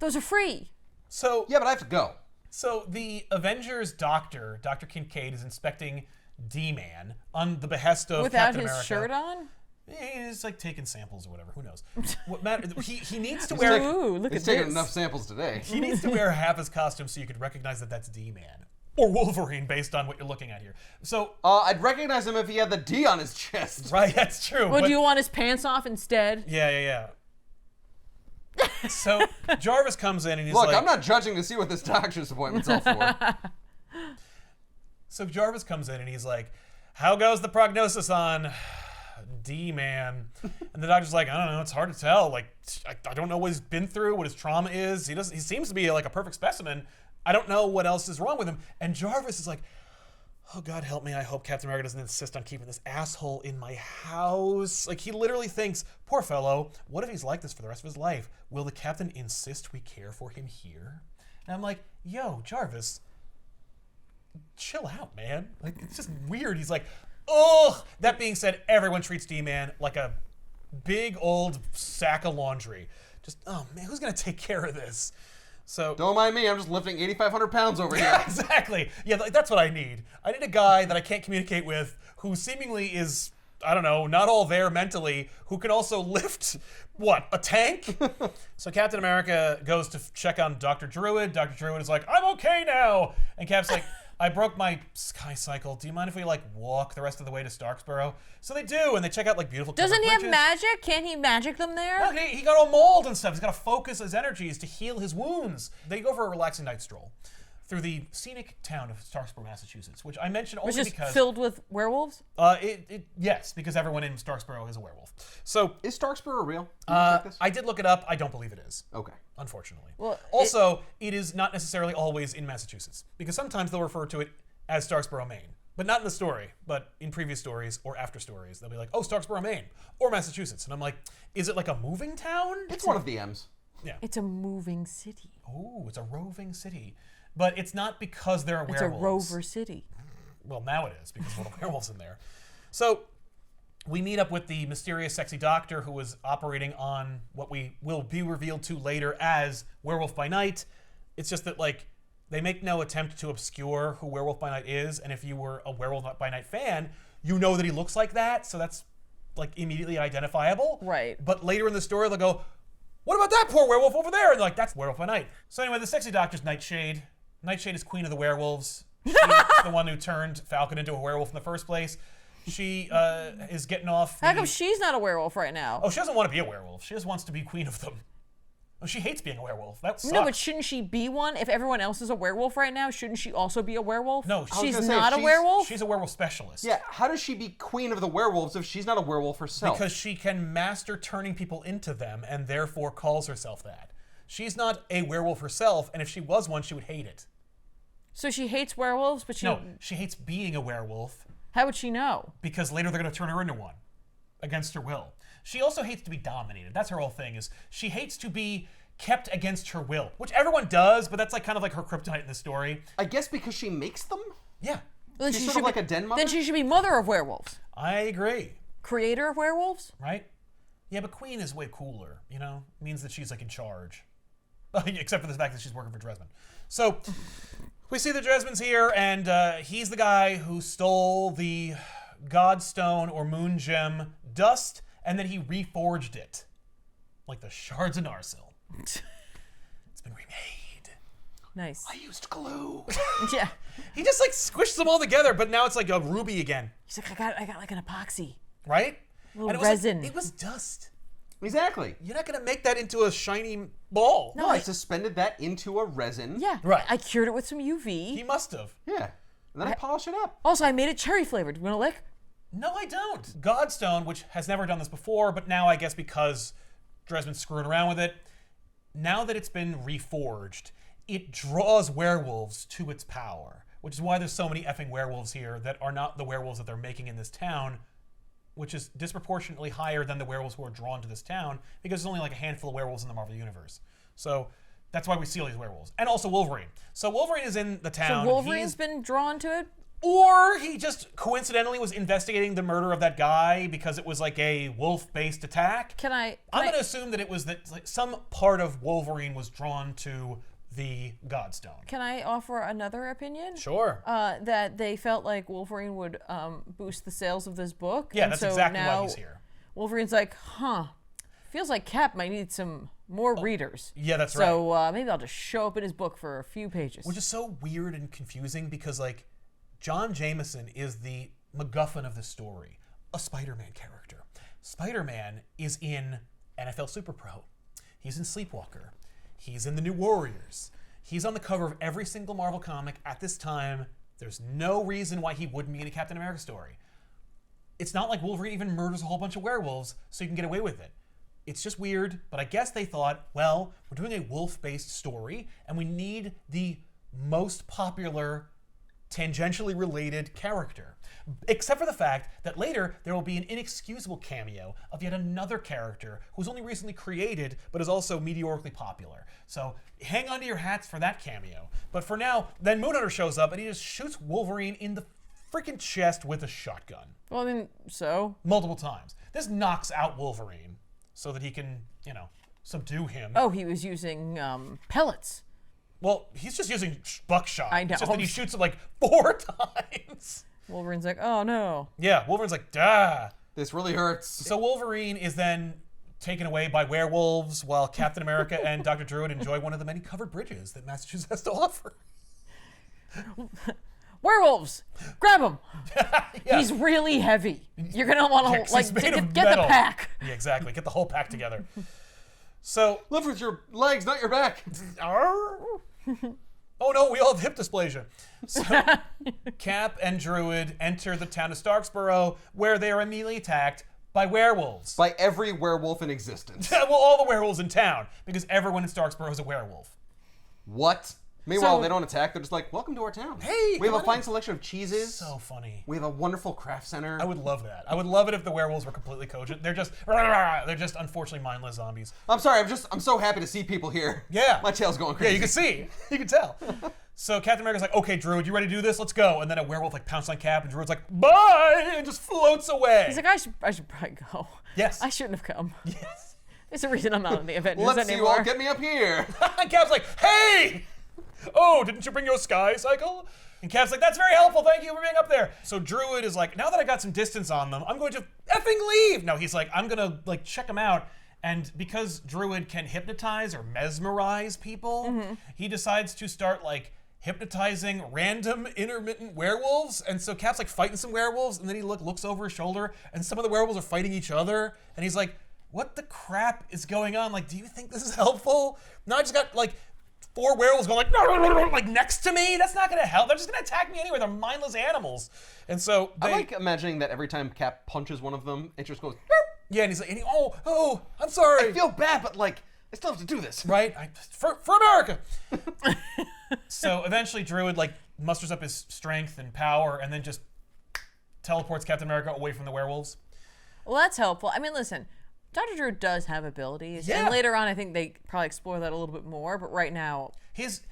Those are free. So, Yeah, but I have to go. So the Avengers doctor, Dr. Kincaid, is inspecting D-Man on the behest of Without Captain his America. shirt on? He's like taking samples or whatever. Who knows? What matter? He needs to He's wear. taking- Ooh, look He's at taking this. enough samples today. He needs to wear half his costume so you could recognize that that's D-Man or Wolverine based on what you're looking at here. So I'd recognize him if he had the D on his chest. right, that's true. Well, but- do you want his pants off instead? Yeah. So Jarvis comes in and he's Look, like, I'm not judging to see what this doctor's appointment's all for. So Jarvis comes in and he's like, how goes the prognosis on D-Man? And the doctor's like, I don't know, it's hard to tell. Like, I don't know what he's been through, what his trauma is. He seems to be like a perfect specimen. I don't know what else is wrong with him. And Jarvis is like, oh, God help me. I hope Captain America doesn't insist on keeping this asshole in my house. Like, he literally thinks, poor fellow, what if he's like this for the rest of his life? Will the captain insist we care for him here? And I'm like, yo, Jarvis, chill out, man. Like, it's just weird. He's like, Ugh! That being said, everyone treats D-Man like a big old sack of laundry. Just, oh man, who's gonna take care of this? So Don't mind me, I'm just lifting 8,500 pounds over here. exactly. Yeah, that's what I need. I need a guy that I can't communicate with who seemingly is, I don't know, not all there mentally, who can also lift, what, a tank? So Captain America goes to check on Dr. Druid. Dr. Druid is like, I'm okay now. And Cap's like, I broke my sky cycle. Do you mind if we like walk the rest of the way to Starksboro? So they do, and they check out like beautiful covered Doesn't he have bridges. magic? Can't he magic them there? No, he got all mauled and stuff. He's got to focus his energies to heal his wounds. They go for a relaxing night stroll through the scenic town of Starksboro, Massachusetts, which I mentioned only Which is because filled with werewolves? yes, because everyone in Starksboro is a werewolf. So Is Starksboro real? Did you check this? I did look it up. I don't believe it is. Okay. Unfortunately. Well, also, it is not necessarily always in Massachusetts, because sometimes they'll refer to it as Starksboro, Maine. But not in the story, but in previous stories or after stories. They'll be like, oh, Starksboro, Maine, or Massachusetts. And I'm like, is it like a moving town? It's one of the M's. Yeah. It's a moving city. Oh, it's a roving city. But it's not because there are It's werewolves. a rover city. Well, now it is, because there are werewolves in there. So we meet up with the mysterious sexy doctor who is operating on what we will be revealed to later as Werewolf by Night. It's just that, like, they make no attempt to obscure who Werewolf by Night is, and if you were a Werewolf by Night fan, you know that he looks like that, so that's, like, immediately identifiable. Right. But later in the story, they'll go, what about that poor werewolf over there? And they're like, that's Werewolf by Night. So anyway, the sexy doctor's Nightshade. Nightshade is queen of the werewolves. She's the one who turned Falcon into a werewolf in the first place. She is getting off How come she's not a werewolf right now? Oh, she doesn't want to be a werewolf. She just wants to be queen of them. Oh, she hates being a werewolf. That sucks. No, but shouldn't she be one? If everyone else is a werewolf right now, shouldn't she also be a werewolf? No, she's gonna say, not a she's- werewolf? she's a werewolf specialist. Yeah, how does she be queen of the werewolves if she's not a werewolf herself? Because she can master turning people into them and therefore calls herself that. She's not a werewolf herself, and if she was one, she would hate it. So she hates werewolves, but she... No, she hates being a werewolf How would she know? because later they're going to turn her into one against her will. She also hates to be dominated. That's her whole thing, is she hates to be kept against her will, which everyone does, but that's like kind of like her kryptonite in the story. I guess because she makes them? Yeah, Well, then She's she sort should of like be- a den mother? Then she should be mother of werewolves. I agree. Creator of werewolves? Right? Yeah, but queen is way cooler, you know? It means that she's like in charge. Except for the fact that she's working for Dresden. So, we see that Dresden's here, and he's the guy who stole the Godstone or Moon Gem dust, and then he reforged it. Like the shards of Narsil. It's been remade. Nice. I used glue. Yeah. He just like squished them all together, but now it's like a ruby again. He's like, I got like an epoxy. Right? Little And it was resin. Like, it was dust. Exactly. You're not going to make that into a shiny ball. No, I suspended that into a resin. Yeah. Right. I cured it with some UV. He must have. Yeah. And then I polish it up. Also, I made it cherry flavored. You want a lick? No, I don't. Godstone, which has never done this before, but now I guess because Dresden's screwing around with it, now that it's been reforged, it draws werewolves to its power, which is why there's so many effing werewolves here that are not the werewolves that they're making in this town, which is disproportionately higher than the werewolves who are drawn to this town, because there's only like a handful of werewolves in the Marvel Universe. So that's why we see all these werewolves. And also Wolverine. So Wolverine is in the town. So Wolverine's He's- been drawn to it? Or he just coincidentally was investigating the murder of that guy because it was like a wolf-based attack. I'm going to assume that it was that like, some part of Wolverine was drawn to the Godstone. Can I offer another opinion? Sure. That they felt like Wolverine would boost the sales of this book. Yeah, and that's so exactly now why he's here. Wolverine's like, feels like Cap might need some more readers. Yeah, that's So maybe I'll just show up in his book for a few pages. Which is so weird and confusing because, like, John Jameson is the MacGuffin of the story, a Spider-Man character. Spider-Man is in NFL Super Pro. He's in Sleepwalker. He's in The New Warriors. He's on the cover of every single Marvel comic at this time. There's no reason why he wouldn't be in a Captain America story. It's not like Wolverine even murders a whole bunch of werewolves so you can get away with it. It's just weird, but I guess they thought, well, we're doing a wolf-based story, and we need the most popular tangentially related character. Except for the fact that later there will be an inexcusable cameo of yet another character who's only recently created but is also meteorically popular. So hang on to your hats for that cameo. But for now, then Moonhunter shows up and he just shoots Wolverine in the freaking chest with a shotgun. Well, I mean, so? Multiple times. This knocks out Wolverine so that he can, subdue him. Oh, he was using pellets. Well, he's just using buckshot. I know. It's just that he shoots it like 4 times. Wolverine's like, oh no. Yeah, Wolverine's like, duh. This really hurts. So Wolverine is then taken away by werewolves while Captain America and Dr. Druid enjoy one of the many covered bridges that Massachusetts has to offer. Werewolves! Grab him! Yeah. He's really heavy. You're gonna want to, He's made of get the metal. pack. Yeah, exactly. Get the whole pack together. So, Live with your legs, not your back. oh no, we all have hip dysplasia. So, Cap and Druid enter the town of Starksboro, where they are immediately attacked by werewolves. By every werewolf in existence. Well, all the werewolves in town, because everyone in Starksboro is a werewolf. What? Meanwhile, So- they don't attack. They're just like, welcome to our town. Hey, we have come a on fine in. selection of cheeses. So funny. We have a wonderful craft center. I would love that. I would love it if the werewolves were completely cogent. They're just unfortunately mindless zombies. I'm sorry. I'm so happy to see people here. Yeah. My tail's going Yeah, crazy. you can see. You can tell. So Captain America's like, okay, Druid, you ready to do this? Let's go. And then a werewolf like pounces on Cap, and Druid's like, bye, and just floats away. He's like, I should probably go. Yes. I shouldn't have come. Yes. There's a reason I'm not in the Avengers Let's see you anymore. all. Get me up here. And Cap's like, hey! Oh, didn't you bring your sky cycle? And Cap's like, that's very helpful. Thank you for being up there. So Druid is like, now that I got some distance on them, I'm going to effing leave. No, he's like, I'm going to like check them out. And because Druid can hypnotize or mesmerize people, he decides to start like hypnotizing random intermittent werewolves. And so Cap's like fighting some werewolves, and then he looks over his shoulder, and some of the werewolves are fighting each other. And he's like, what the crap is going on? Like, do you think this is helpful? No, I just got like 4 werewolves going like next to me. That's not gonna help. They're just gonna attack me anyway. They're mindless animals. And so I like imagining that every time Cap punches one of them, it just goes, yeah, and he's like, oh, I'm sorry. I feel bad, but like, I still have to do this. Right? For America. So eventually Druid like musters up his strength and power and then just teleports Captain America away from the werewolves. Well, that's helpful. I mean, listen, Dr. Drew does have abilities. Yeah. And later on, I think they probably explore that a little bit more. But right now, His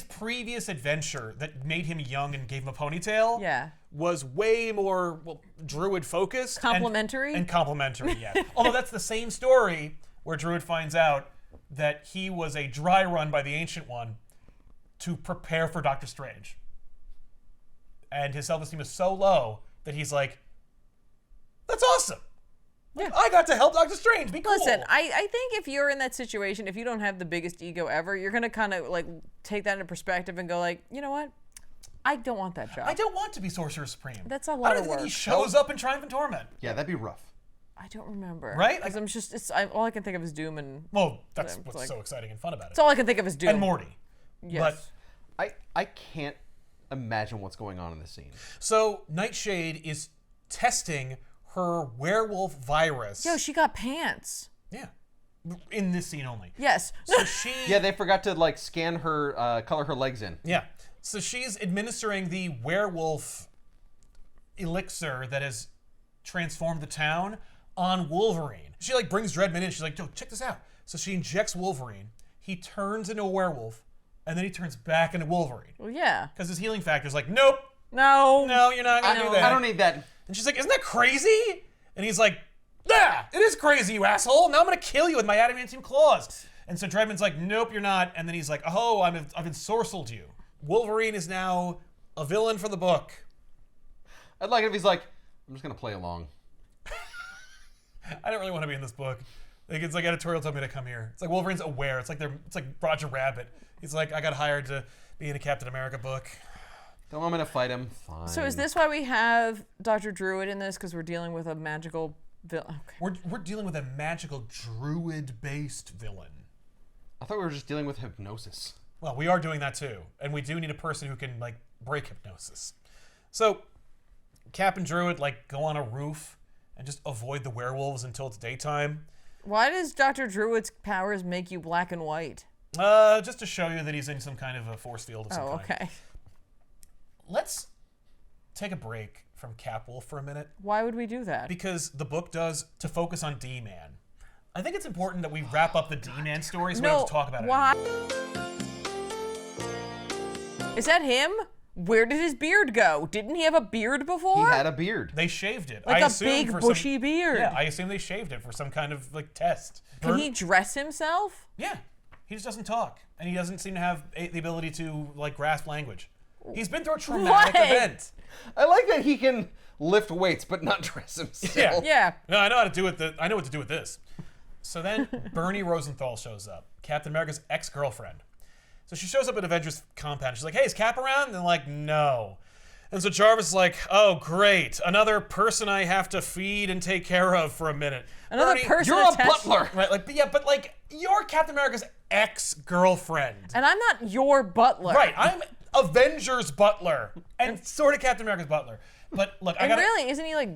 previous adventure that made him young and gave him a ponytail yeah. was way more Druid focused. Complimentary? And complimentary, yeah. Although that's the same story where Druid finds out that he was a dry run by the Ancient One to prepare for Doctor Strange. And his self-esteem is so low that he's like, that's awesome. Like, I got to help Doctor Strange. Be cool. Listen, I think if you're in that situation, if you don't have the biggest ego ever, you're going to kind of like take that into perspective and go like, you know what? I don't want that job. I don't want to be Sorcerer Supreme. That's a lot I don't of think work. he shows up in Triumph and Torment. Yeah, that'd be rough. I don't remember. Right? Because I'm just, all I can think of is Doom and... Well, that's It's what's like- so exciting and fun about it. That's all I can think of is Doom. And Morty. Yes. I can't imagine what's going on in this scene. So Nightshade is testing her werewolf virus. Yo, she got pants. Yeah. In this scene only. Yes. So she... Yeah, they forgot to like scan her, color her legs in. Yeah. So she's administering the werewolf elixir that has transformed the town on Wolverine. She like brings Dreadman in. She's like, yo, check this out. So she injects Wolverine. He turns into a werewolf, and then he turns back into Wolverine. Well, yeah. Because his healing factor's like, nope, No. no, you're not gonna do that. I don't need that. And she's like, isn't that crazy? And he's like, yeah, it is crazy, you asshole. Now I'm gonna kill you with my adamantium claws. And so Dreadman's like, nope, you're not. And then he's like, oh, I've ensorcelled you. Wolverine is now a villain for the book. I'd like it if he's like, I'm just gonna play along. I don't really want to be in this book. Like, it's like editorial told me to come here. It's like Wolverine's aware. It's like Roger Rabbit. He's like, I got hired to be in a Captain America book. Don't want me to fight him. Fine. So is this why we have Dr. Druid in this? Because we're dealing with a magical villain. Okay. We're dealing with a magical druid-based villain. I thought we were just dealing with hypnosis. Well, we are doing that too, and we do need a person who can like break hypnosis. So, Cap and Druid like go on a roof and just avoid the werewolves until it's daytime. Why does Dr. Druid's powers make you black and white? Just to show you that he's in some kind of a force field of some Oh, kind. okay. Let's take a break from Capwolf for a minute, Why would we do that? because the book does to focus on D-Man. I think it's important that we wrap up the D-Man story so we don't No, have to talk about it why? anymore. Is that him? Where did his beard go? Didn't he have a beard He before? had a beard. They shaved it. Like I a assume big for bushy beard. Yeah, I assume they shaved it for some kind of like test. Can he dress himself? Yeah, he just doesn't talk, and he doesn't seem to have the ability to like grasp language. He's been through a traumatic What? event. I like that he can lift weights but not dress himself. Yeah. No, I know how to do with I know what to do with this. So then Bernie Rosenthal shows up, Captain America's ex-girlfriend. So she shows up at Avengers compound. She's like, "Hey, is Cap around?" And they're like, "No." And so Jarvis is like, "Oh, great. Another person I have to feed and take care of for a minute." Another Bernie, person You're a attached- butler. Right, like, but like, you're Captain America's ex-girlfriend. And I'm not your butler. Right, I'm Avengers butler. And sort of Captain America's butler. But look, I And gotta... really, isn't he like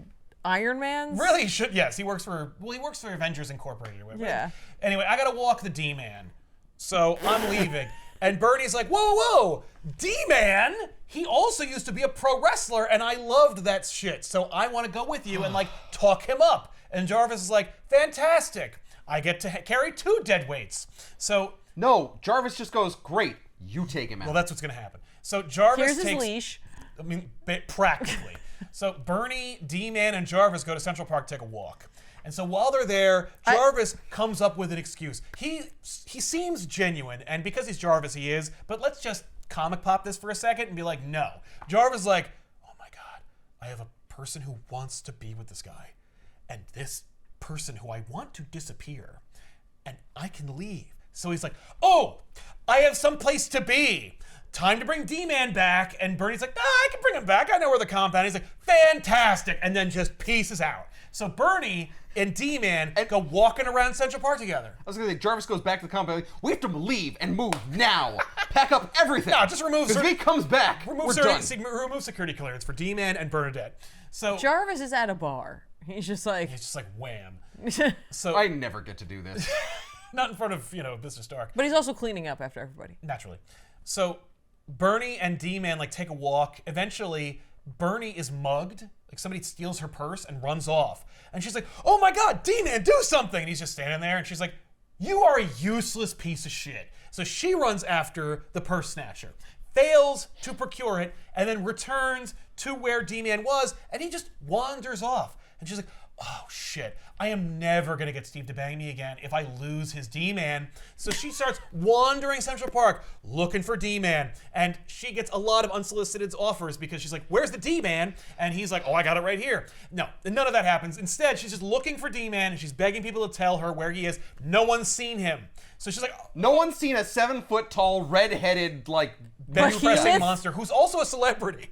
Iron Man's? Really should, yes, he works for Avengers Incorporated or whatever. Yeah. Anyway, I gotta walk the D-Man. So I'm leaving. And Bernie's like, whoa, D-Man? He also used to be a pro wrestler, and I loved that shit. So I want to go with you and like talk him up. And Jarvis is like, fantastic. I get to carry 2 dead weights. So, No, Jarvis just goes, great, you take him out. well, that's what's gonna happen. So Jarvis Here's his takes, leash. I mean, practically. So Bernie, D-Man, and Jarvis go to Central Park to take a walk. And so while they're there, Jarvis comes up with an excuse. He seems genuine, and because he's Jarvis, he is. But let's just comic pop this for a second and be like, no. Jarvis is like, oh my God, I have a person who wants to be with this guy, and this person who I want to disappear, and I can leave. So he's like, oh, I have someplace to be. Time to bring D-Man back. And Bernie's like, I can bring him back. I know where the compound is. He's like, fantastic. And then just pieces out. So Bernie and D-Man go walking around Central Park together. I was gonna say, Jarvis goes back to the compound. We have to leave and move now. Pack up everything. No, just remove. Because if he comes back, we're done. Remove security clearance for D-Man and Bernadette. So Jarvis is at a bar. He's just like, it's just like wham. So I never get to do this. not in front of Mr. Stark. but he's also cleaning up after everybody. Naturally. So Bernie and D-Man like take a walk. Eventually, Bernie is mugged. Like somebody steals her purse and runs off. And she's like, oh my God, D-Man, do something. And he's just standing there and she's like, you are a useless piece of shit. So she runs after the purse snatcher, fails to procure it, and then returns to where D-Man was, and he just wanders off. And she's like, oh shit, I am never gonna get Steve to bang me again if I lose his D-Man. So she starts wandering Central Park looking for D-Man, and she gets a lot of unsolicited offers because she's like, where's the D-Man? And he's like, oh, I got it right here. No, none of that happens. Instead, she's just looking for D-Man, and she's begging people to tell her where he is. No one's seen him. So she's like, No one's seen a 7-foot-tall, red-headed, like, depressing Behemoth? monster who's also a celebrity.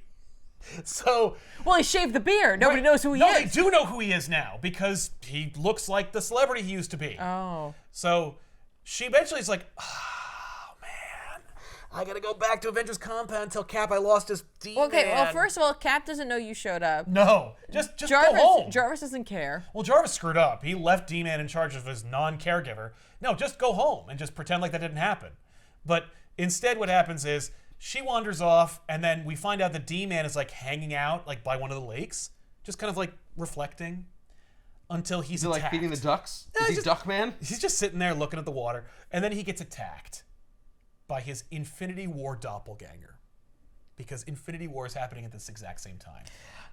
So Well, he shaved the beard. Nobody knows who he no, is. they do know who he is now because he looks like the celebrity he used to be. Oh. So she eventually is like, oh man, I gotta go back to Avengers compound and tell Cap I lost his D-Man. Okay, well, first of all, Cap doesn't know you showed up. No, just go home. Jarvis doesn't care. Well, Jarvis screwed up. He left D-Man in charge of his non-caregiver. No, just go home and just pretend like that didn't happen. But instead what happens is she wanders off, and then we find out that D-Man is like hanging out like by one of the lakes, just kind of like reflecting until he's is it like attacked. feeding the ducks? Yeah, Is he just- Duckman? He's just sitting there looking at the water, and then he gets attacked by his Infinity War doppelganger. Because Infinity War is happening at this exact same time.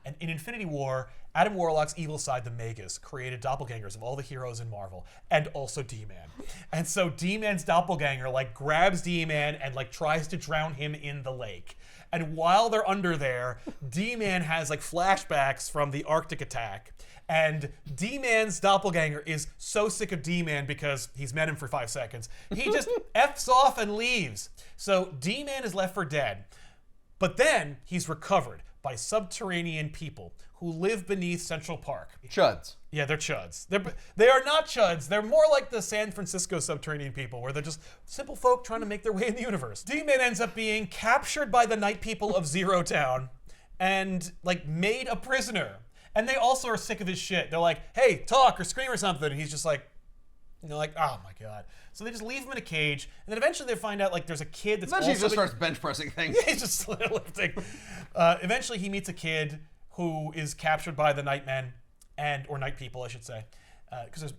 And in Infinity War, Adam Warlock's evil side, the Magus, created doppelgangers of all the heroes in Marvel, and also D-Man. And so D-Man's doppelganger like grabs D-Man and like tries to drown him in the lake. And while they're under there, D-Man has like flashbacks from the Arctic attack. And D-Man's doppelganger is so sick of D-Man because he's met him for 5 seconds. He just F's off and leaves. So D-Man is left for dead. But then he's recovered by subterranean people who live beneath Central Park. Chuds. Yeah, they're chuds. They are not chuds. They're more like the San Francisco subterranean people, where they're just simple folk trying to make their way in the universe. D-Man ends up being captured by the night people of Zero Town and like made a prisoner. And they also are sick of his shit. They're like, hey, talk or scream or something. And he's just like, like, oh my God. So they just leave him in a cage, and then eventually they find out like there's a kid that's Eventually he also just starts bench pressing things. he's just lifting. Eventually he meets a kid who is captured by the Nightmen, or Night People, I should say, because there's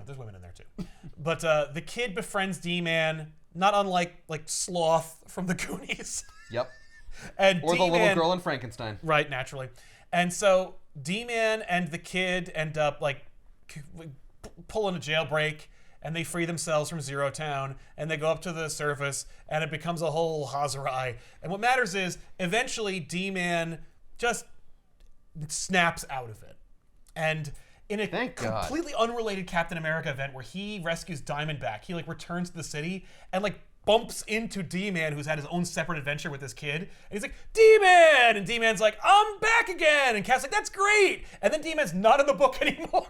there's women in there too. But the kid befriends D-Man, not unlike like Sloth from the Goonies. Yep. And Or the D-Man, little girl in Frankenstein. right, naturally. And so D-Man and the kid end up like pulling a jailbreak, and they free themselves from Zero Town, and they go up to the surface, and it becomes a whole Hazarai. And what matters is, eventually, D-Man just snaps out of it. And in a Thank God. completely unrelated Captain America event where he rescues Diamondback, he like returns to the city and like bumps into D-Man, who's had his own separate adventure with this kid. And he's like, D-Man! And D-Man's like, I'm back again! And Cap's like, that's great! And then D-Man's not in the book anymore.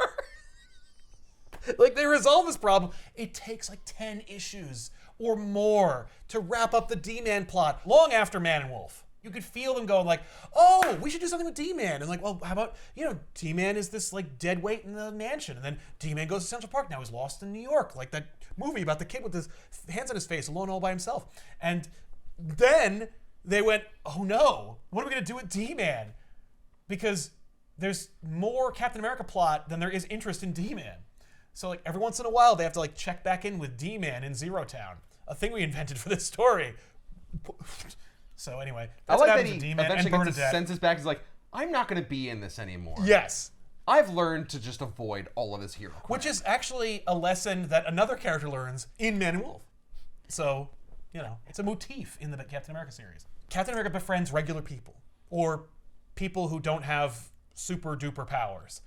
Like, they resolve this problem. It takes like 10 issues or more to wrap up the D-Man plot long after Man and Wolf. You could feel them going like, oh, we should do something with D-Man. And like, well, how about, D-Man is this like dead weight in the mansion. And then D-Man goes to Central Park. Now he's lost in New York. Like that movie about the kid with his hands on his face, alone all by himself. And then they went, oh no, what are we going to do with D-Man? Because there's more Captain America plot than there is interest in D-Man. So like every once in a while, they have to like check back in with D-Man in Zero Town, a thing we invented for this story. So anyway, that's what happens to D-Man and eventually gets his Bernadette. senses back. He's like, I'm not going to be in this anymore. Yes. I've learned to just avoid all of this hero crap. Which is actually a lesson that another character learns in Man and Wolf. So, it's a motif in the Captain America series. Captain America befriends regular people, or people who don't have super duper powers.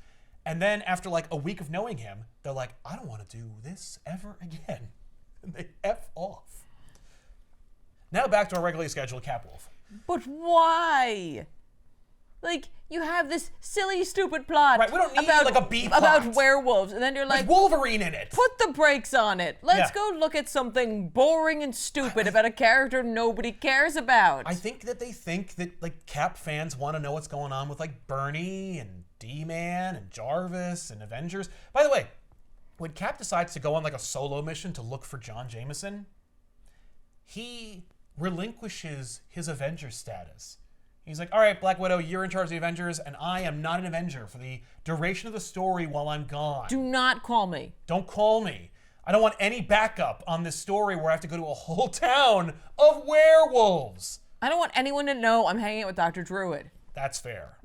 And then after like a week of knowing him, they're like, I don't want to do this ever again. And they F off. Now back to our regularly scheduled Cap Wolf. But why? Like, you have this silly, stupid plot. Right, we don't need like a B plot. About werewolves, and then you're like, There's Wolverine in it. put the brakes on it. Let's Yeah. go look at something boring and stupid about a character nobody cares about. I think that they think that like Cap fans want to know what's going on with like Bernie and D-Man and Jarvis and Avengers. By the way, when Cap decides to go on like a solo mission to look for John Jameson, he relinquishes his Avenger status. He's like, all right, Black Widow, you're in charge of the Avengers, and I am not an Avenger for the duration of the story while I'm gone. Do not call me. Don't call me. I don't want any backup on this story where I have to go to a whole town of werewolves. I don't want anyone to know I'm hanging out with Dr. Druid. That's fair.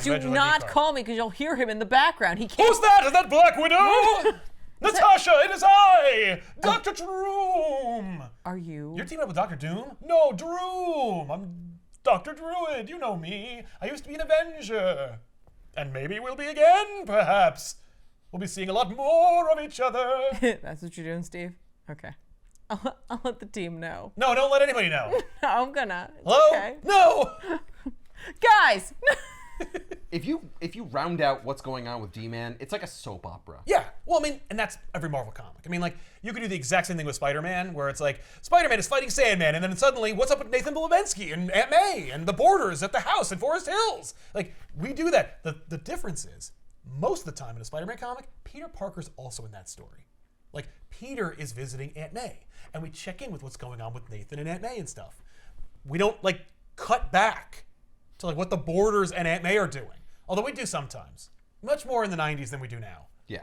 Do not call me because you'll hear him in the background. He can't. Who's that? Is that Black Widow? Natasha, it is I, Dr. Droom. Are you? You're teaming up with Dr. Doom? No, Droom. I'm Dr. Druid. You know me. I used to be an Avenger. And maybe we'll be again, perhaps. We'll be seeing a lot more of each other. That's what you're doing, Steve? Okay. I'll let the team know. No, don't let anybody know. I'm gonna. It's Hello? Okay. No! Guys! If you round out what's going on with D-Man, it's like a soap opera. Yeah, well, I mean, and that's every Marvel comic. I mean, like, you could do the exact same thing with Spider-Man, where it's like, Spider-Man is fighting Sandman, and then suddenly, what's up with Nathan Bolevensky and Aunt May and the Borders at the house in Forest Hills? Like, we do that. The difference is, most of the time in a Spider-Man comic, Peter Parker's also in that story. Like, Peter is visiting Aunt May, and we check in with what's going on with Nathan and Aunt May and stuff. We don't, like, cut back to, like, what the Borders and Aunt May are doing. Although we do sometimes. Much more in the 90s than we do now. Yeah.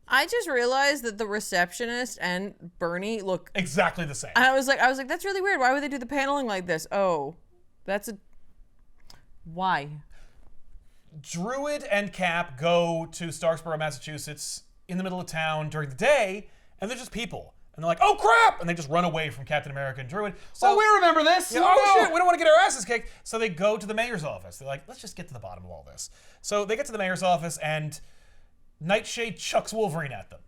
I just realized that the receptionist and Bernie look Exactly the same. I was like, that's really weird. Why would they do the paneling like this? Oh, why? Druid and Cap go to Starksboro, Massachusetts in the middle of town during the day, and they're just people. And they're like, oh crap! And they just run away from Captain America and Druid. So, We remember this. yeah, oh shit, we don't want to get our asses kicked. So they go to the mayor's office. They're like, let's just get to the bottom of all this. So they get to the mayor's office, and Nightshade chucks Wolverine at them.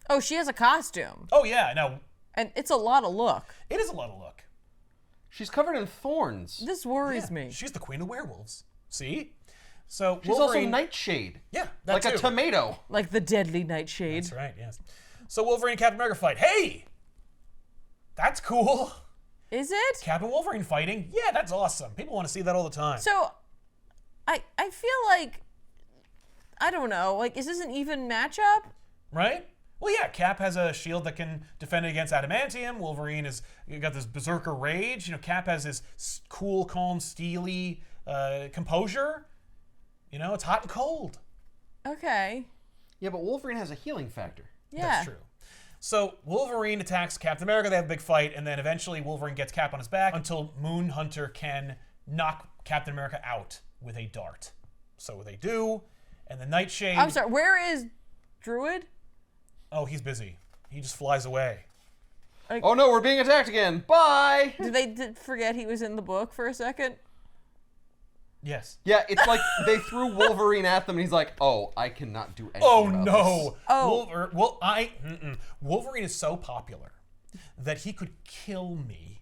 Oh, she has a costume. Oh yeah, no, And it's a lot of look. it is a lot of look. She's covered in thorns. This worries Yeah, me. She's the queen of werewolves. See? So She's Wolverine, also Nightshade. yeah, that Like too. a tomato. Like the deadly nightshade. That's right, yes. So Wolverine and Captain America fight. Hey! That's cool. Is it? Cap and Wolverine fighting. Yeah, that's awesome. People want to see that all the time. So, I feel like, I don't know, like, is this an even matchup? Right? Well, yeah, Cap has a shield that can defend against adamantium. Wolverine has got this berserker rage. Cap has his cool, calm, steely composure. It's hot and cold. Okay. Yeah, but Wolverine has a healing factor. Yeah. That's true. So Wolverine attacks Captain America. They have a big fight, and then eventually Wolverine gets Cap on his back until Moon Hunter can knock Captain America out with a dart. So they do, and the Nightshade... I'm sorry, where is Druid? Oh, he's busy. He just flies away. Oh no, we're being attacked again. Bye. Did they forget he was in the book for a second? Yes. Yeah, it's like they threw Wolverine at them, and he's like, "Oh, I cannot do anything Oh about no! this." Oh. Wolverine is so popular that he could kill me,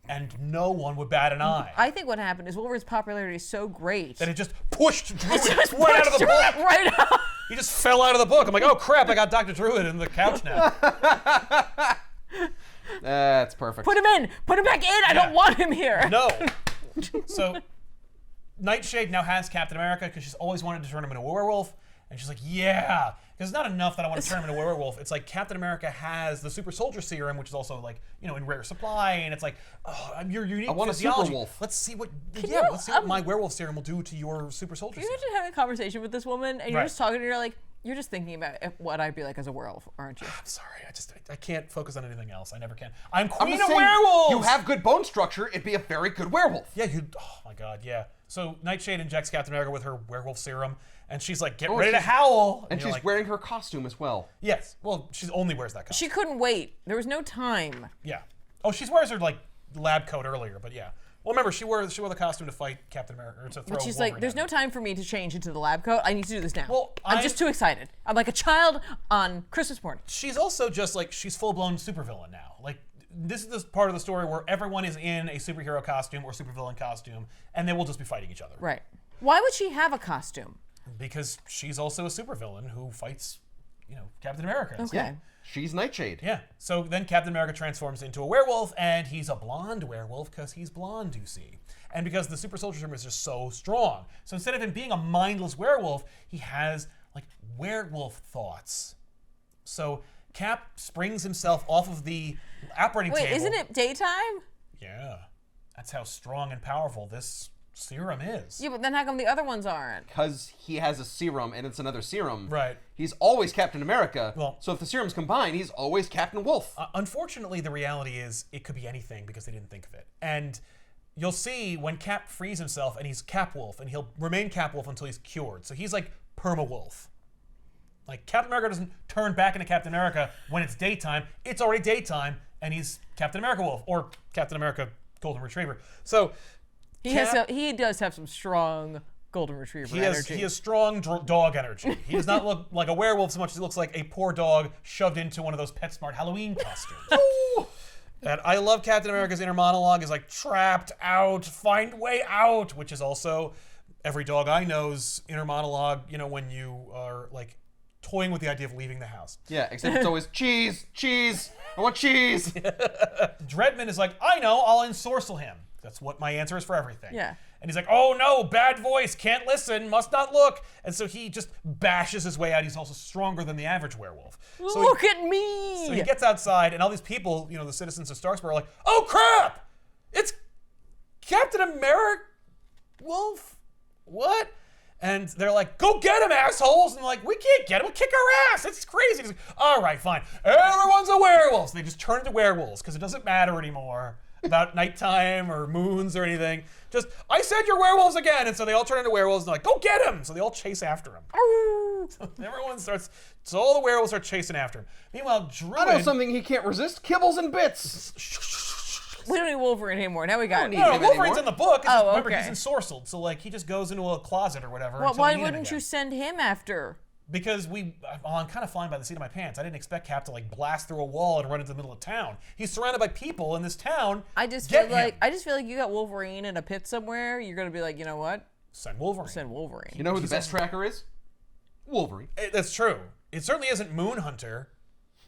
and no one would bat an eye. I think what happened is Wolverine's popularity is so great. That it just pushed Druid Just right out of the pushed book. right out. He just fell out of the book. I'm like, oh crap! I got Dr. Druid in the couch now. That's perfect. Put him in. Put him back in. I don't want him here. No. So Nightshade now has Captain America because she's always wanted to turn him into a werewolf. And she's like, yeah. Because it's not enough that I want to turn him into a werewolf. It's like Captain America has the super soldier serum, which is also like, in rare supply. And it's like, oh, your unique I want a physiology. super wolf. Let's see what you, let's see what my werewolf serum will do to your super soldier You serum. imagine having a conversation with this woman and you're Right. just talking to her like, you're just thinking about what I'd be like as a werewolf, aren't you? I'm sorry. I can't focus on anything else. I never can. I'm I'm queen just of saying, werewolves! you have good bone structure. It'd be a very good werewolf. Yeah, oh my god, yeah. So Nightshade injects Captain America with her werewolf serum, and she's like, get ready to howl. And you're she's like, wearing her costume as well. yes. Well, she only wears that costume. She couldn't wait. There was no time. Yeah. Oh, she wears her like lab coat earlier, but yeah. Well, remember, she wore the costume to fight Captain America, or to throw But she's Wolverine like, there's at no him. time for me to change into the lab coat. I need to do this now. Well, I'm just too excited. I'm like a child on Christmas morning. She's also just like, she's full-blown supervillain now. Like, this is this part of the story where everyone is in a superhero costume or supervillain costume, and they will just be fighting each other. Right. Why would she have a costume? Because she's also a supervillain who fights, Captain America. Okay. Yeah. She's Nightshade. Yeah. So then Captain America transforms into a werewolf, and he's a blonde werewolf because he's blonde, you see. And because the super soldier serum is just so strong. So instead of him being a mindless werewolf, he has like werewolf thoughts. So Cap springs himself off of the operating table. Wait, isn't it daytime? Yeah. That's how strong and powerful this serum is. Yeah, but then how come the other ones aren't? Because he has a serum and it's another serum. Right. He's always Captain America. Well- so if the serums combine, he's always Captain Wolf. Unfortunately, the reality is it could be anything because they didn't think of it. And you'll see when Cap frees himself and he's Cap Wolf, and he'll remain Cap Wolf until he's cured. So he's like Perma Wolf. Like Captain America doesn't turn back into Captain America when it's daytime. It's already daytime, and he's Captain America Wolf or Captain America Golden Retriever. So He does have some strong golden retriever energy. he has strong dog energy. He does not look like a werewolf so much as he looks like a poor dog shoved into one of those PetSmart Halloween costumes. And I love Captain America's inner monologue is like, trapped out, find way out, which is also every dog I know's inner monologue, when you are like toying with the idea of leaving the house. Yeah, except it's always cheese, cheese, I want cheese. Dreadman is like, I know, I'll ensorcel him. That's what my answer is for everything. Yeah. And he's like, oh no, bad voice, can't listen, must not look. And so he just bashes his way out. He's also stronger than the average werewolf. So Look at me! So he gets outside, and all these people, the citizens of Starksburg are like, oh crap! It's Captain America Wolf? What? And they're like, go get him, assholes! And they're like, we can't get him, we'll kick our ass! It's crazy. He's like, all right, fine. Everyone's a werewolf! So they just turn into werewolves, because it doesn't matter anymore about nighttime or moons or anything. Just, I said you're werewolves again! And so they all turn into werewolves, and they're like, go get him! So they all chase after him. So all the werewolves start chasing after him. Meanwhile, Druid... I know something he can't resist, kibbles and bits. We don't need Wolverine anymore. Now we got need it. No, him Wolverine's anymore. in the book. It's just, remember, okay. he's ensorcelled. So, like, he just goes into a closet or whatever. Well, until why we need him wouldn't again. you send him after? Because I'm kind of flying by the seat of my pants. I didn't expect Cap to, like, blast through a wall and run into the middle of town. He's surrounded by people in this town. I just Get feel like him. you got Wolverine in a pit somewhere. You're gonna be like, you know what? Send Wolverine. Send Wolverine. You know who the best tracker is? Wolverine. That's true. It certainly isn't Moon Hunter,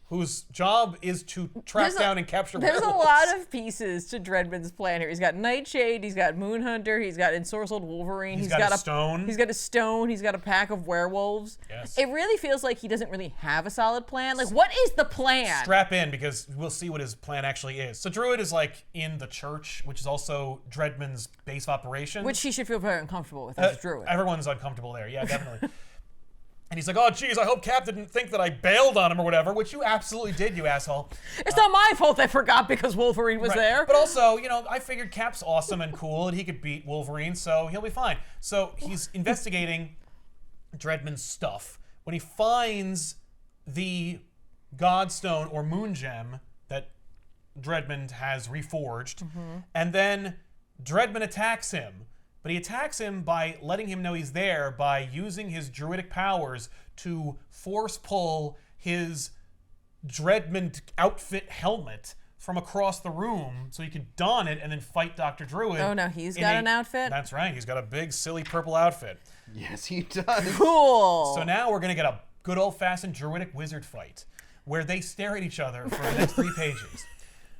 whose job is to track down and capture There's werewolves. a lot of pieces to Dreadman's plan here. He's got Nightshade, he's got Moon Hunter, he's got ensorcelled Wolverine, He's got a stone. He's got a stone, he's got a pack of werewolves. Yes. It really feels like he doesn't really have a solid plan. Like, what is the plan? Strap in, because we'll see what his plan actually is. So Druid is like in the church, which is also Dreadman's base of operations. Which he should feel very uncomfortable with as a druid. Everyone's uncomfortable there. Yeah, definitely. And he's like, oh, geez, I hope Cap didn't think that I bailed on him or whatever, which you absolutely did, you asshole. It's not my fault I forgot because Wolverine was there. But also, I figured Cap's awesome and cool, and he could beat Wolverine, so he'll be fine. So he's investigating Dreadman's stuff. When he finds the Godstone or Moon Gem that Dreadman has reforged, and then Dreadman attacks him. But he attacks him by letting him know he's there by using his druidic powers to force pull his Dreadman outfit helmet from across the room so he could don it and then fight Dr. Druid. Oh, no, he's got an outfit? That's right. He's got a big, silly purple outfit. Yes, he does. Cool. So now we're going to get a good old-fashioned druidic wizard fight where they stare at each other for the next 3 pages,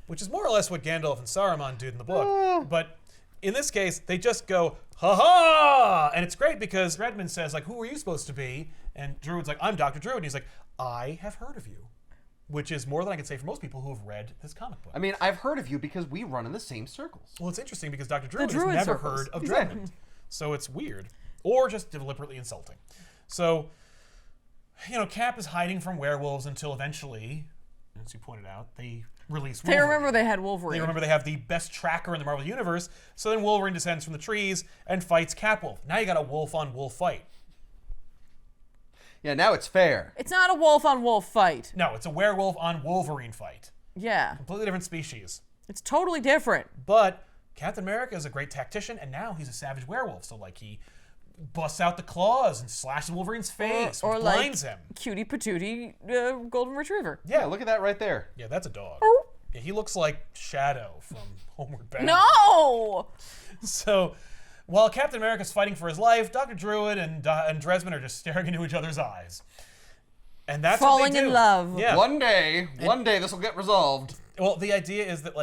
which is more or less what Gandalf and Saruman did in the book. But in this case, they just go, ha-ha! And it's great because Dreadman says, like, who are you supposed to be? And Druid's like, I'm Dr. Druid. And he's like, I have heard of you. Which is more than I can say for most people who have read this comic book. I mean, I've heard of you because we run in the same circles. Well, it's interesting because Dr. Druid has Druid never circles. heard of Dreadman. So it's weird. Or just deliberately insulting. So, Cap is hiding from werewolves until eventually, as you pointed out, they release Wolverine. They remember they had Wolverine. They remember they have the best tracker in the Marvel Universe, so then Wolverine descends from the trees and fights Capwolf. Now you got a wolf-on-wolf fight. Yeah, now it's fair. It's not a wolf-on-wolf fight. No, it's a werewolf-on-Wolverine fight. Yeah. Completely different species. It's totally different. But Captain America is a great tactician, and now he's a savage werewolf, so he busts out the claws and slashes Wolverine's face, or which blinds him. Cutie patootie golden retriever. Yeah, look at that right there. Yeah, that's a dog. Yeah, he looks like Shadow from Homeward Bound. No! So, while Captain America's fighting for his life, Dr. Druid and Dresden are just staring into each other's eyes. And that's falling what they do. in love. Yeah. One day this will get resolved. Well, the idea is that,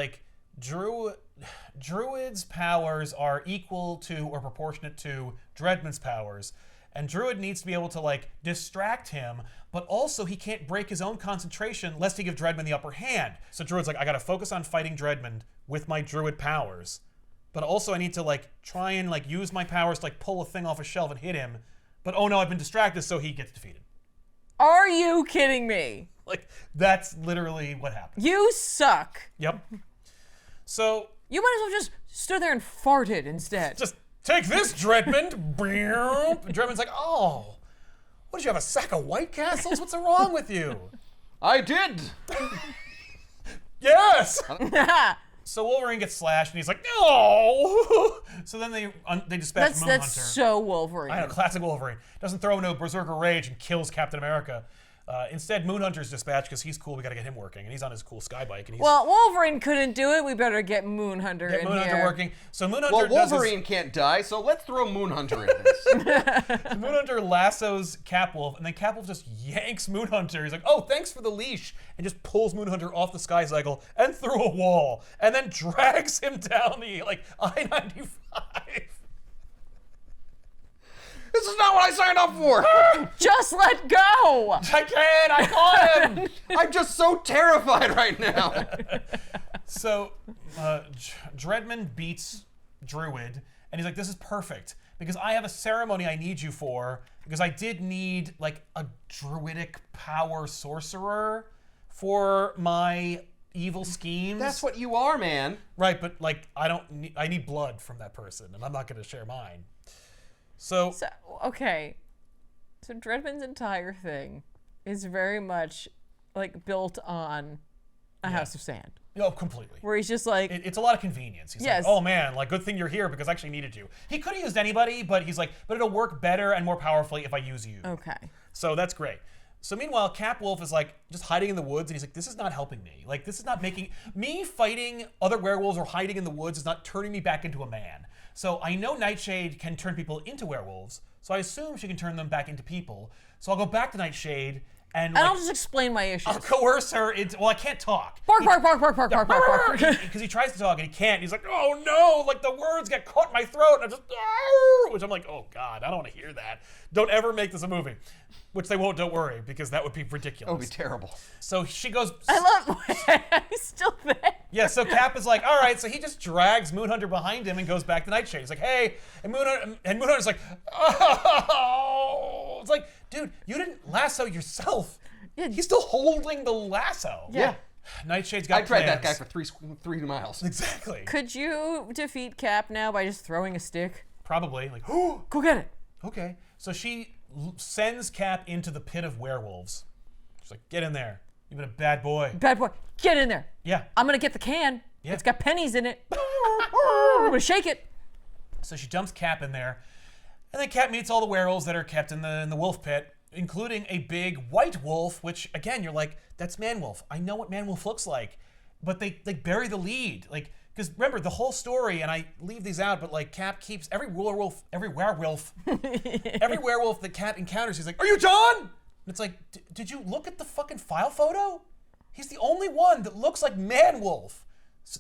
Druid's powers are equal to or proportionate to Dreadman's powers. And Druid needs to be able to, distract him, but also he can't break his own concentration lest he give Dreadman the upper hand. So Druid's like, I gotta focus on fighting Dreadman with my Druid powers. But also I need to, try and, use my powers to, pull a thing off a shelf and hit him. But, oh no, I've been distracted, so he gets defeated. Are you kidding me? That's literally what happened. You suck. Yep. So... You might as well just stood there and farted instead. Just take this, Dreadman. Dreadman's like, oh, what did you have, a sack of White Castles? What's wrong with you? I did. Yes. So Wolverine gets slashed, and he's like, no. So then they dispatch Moon That's Hunter. so Wolverine. I know, classic Wolverine. Doesn't throw no berserker rage and kills Captain America. Instead, Moon Hunter's dispatched because he's cool. We got to get him working, and he's on his cool sky bike. And he's Well, Wolverine couldn't do it. We better get Moon Hunter in Moon here. Hunter working. So Moon Hunter Well, Wolverine can't die, so let's throw Moon Hunter in this. So Moon Hunter lassos Capwolf, and then Capwolf just yanks Moon Hunter. He's like, oh, thanks for the leash, and just pulls Moon Hunter off the sky cycle and through a wall, and then drags him down the I-95. This is not what I signed up for. Just let go. I can't. I caught him. I'm just so terrified right now. So Dreadman beats Druid, and he's like, this is perfect, because I have a ceremony I need you for, because I did need, a druidic power sorcerer for my evil schemes. That's what you are, man. Right, but, I need blood from that person, and I'm not going to share mine. So, okay. So Dreadman's entire thing is very much, built on a house of sand. Completely. Where he's just like... It's a lot of convenience. He's Yes. like, oh man, good thing you're here because I actually needed you. He could have used anybody, but he's like, but it'll work better and more powerfully if I use you. Okay. So that's great. So meanwhile, Capwolf is just hiding in the woods, and he's like, this is not helping me. This is not making... Me fighting other werewolves or hiding in the woods is not turning me back into a man. So I know Nightshade can turn people into werewolves, so I assume she can turn them back into people. So I'll go back to Nightshade, and I'll just explain my issues. I'll coerce her into... Well, I can't talk. Bark, bark, bark, bark, bark, bark, bark, bark. Because he tries to talk and he can't. He's like, oh no, the words get caught in my throat. And I'm just, which I'm like, oh God, I don't want to hear that. Don't ever make this a movie. Which they won't, don't worry, because that would be ridiculous. That would be terrible. So she goes... I love... He's still there. Yeah, so Cap is like, all right, so he just drags Moon Hunter behind him and goes back to Nightshade. He's like, hey, and Moon Hunter's like, oh, It's like, dude, you didn't lasso yourself. Yeah. He's still holding the lasso. Yeah. Nightshade's got I tried plans. that guy for three miles. Exactly. Could you defeat Cap now by just throwing a stick? Probably. Like, Go get it. okay. So she sends Cap into the pit of werewolves. She's like, get in there. You've been a bad boy. Bad boy, get in there. Yeah. I'm gonna get the can. Yeah. It's got pennies in it. I'm gonna shake it. So she dumps Cap in there. And then Cap meets all the werewolves that are kept in the wolf pit, including a big white wolf, which, again, you're like, that's Man-Wolf. I know what Man-Wolf looks like. But they bury the lead. Like, because remember, the whole story, and I leave these out, but like Cap keeps every werewolf that Cap encounters, he's like, are you John? And it's like, did you look at the fucking file photo? He's the only one that looks like Man-Wolf.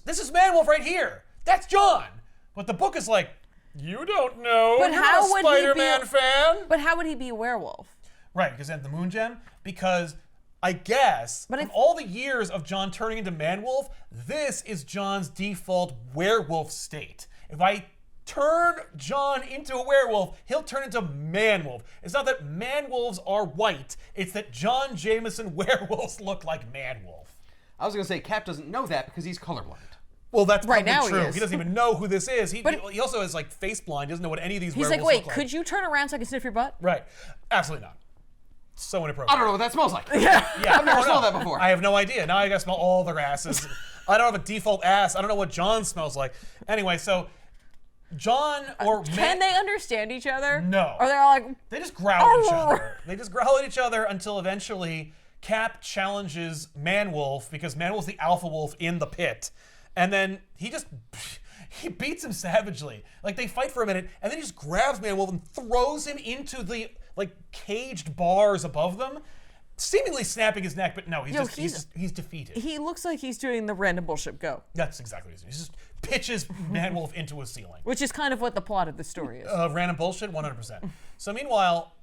This is Man-Wolf right here. That's John. But the book is like, you don't know. But You're how not a would he be Spider-Man fan. But how would he be a werewolf? Right, because then the Moon Gem, because I guess But from all the years of John turning into Man-Wolf, this is John's default werewolf state. If I turn John into a werewolf, he'll turn into Man-Wolf. It's not that Man-Wolves are white, it's that John Jameson werewolves look like Man-Wolf. I was gonna say Cap doesn't know that because he's colorblind. Well, that's Right probably now he true. is. He doesn't even know who this is. He But- also is like face blind. He doesn't know what any of these He's werewolves like, wait, look like. could you turn around so I can sniff your butt? Right. Absolutely not. So inappropriate. I don't know what that smells like. Yeah. Yeah, I've never I don't smelled know. that before. I have no idea. Now I gotta smell all their asses. I don't have a default ass. I don't know what John smells like. Anyway, so John or Can they understand each other? No. Or they're all like, They just growl at each other. They just growl at each other until eventually Cap challenges Man-Wolf because Man-Wolf's the alpha wolf in the pit. And then he beats him savagely. Like they fight for a minute and then he just grabs Man-Wolf and throws him into the like caged bars above them, seemingly snapping his neck, but no, he's defeated. he looks like he's doing the random bullshit go, That's exactly what he's doing. He just pitches Man-Wolf into a ceiling. which is kind of what the plot of the story is. Random bullshit, 100%. So meanwhile,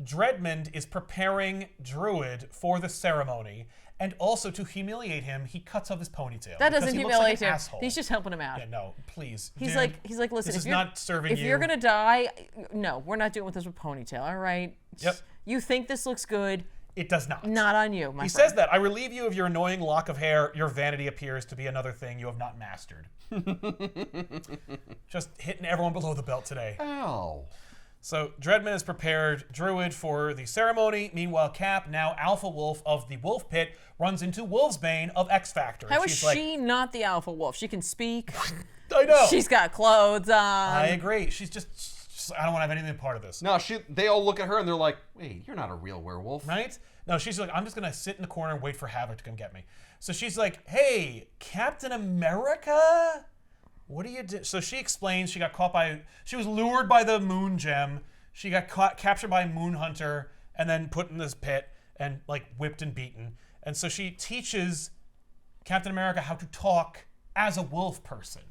Dreadmond is preparing Druid for the ceremony, and also to humiliate him, he cuts off his ponytail. That because doesn't he looks like humiliate an him. asshole. He's just helping him out. Yeah, no, please. He's dude, like, listen, this if is you're not serving if you. you're gonna die, no, we're not doing this with ponytail. All right. Yep. You think this looks good? It does not. Not on you, my He friend. says that. I relieve you of your annoying lock of hair. Your vanity appears to be another thing you have not mastered. Just hitting everyone below the belt today. Ow. So Dreadman has prepared Druid for the ceremony. Meanwhile, Cap, now Alpha Wolf of the Wolf Pit, runs into Wolfsbane of X Factor. How is She's like, she not the alpha wolf? She can speak. I know. She's got clothes on. I agree. She's just I don't want to have anything part of this. No, they all look at her and they're like, wait, you're not a real werewolf. Right? No, she's like, I'm just going to sit in the corner and wait for Havoc to come get me. So she's like, hey, Captain America? What do you do? So she explains she was lured by the Moon Gem. She got captured by a Moon Hunter and then put in this pit and like whipped and beaten. And so she teaches Captain America how to talk as a wolf person.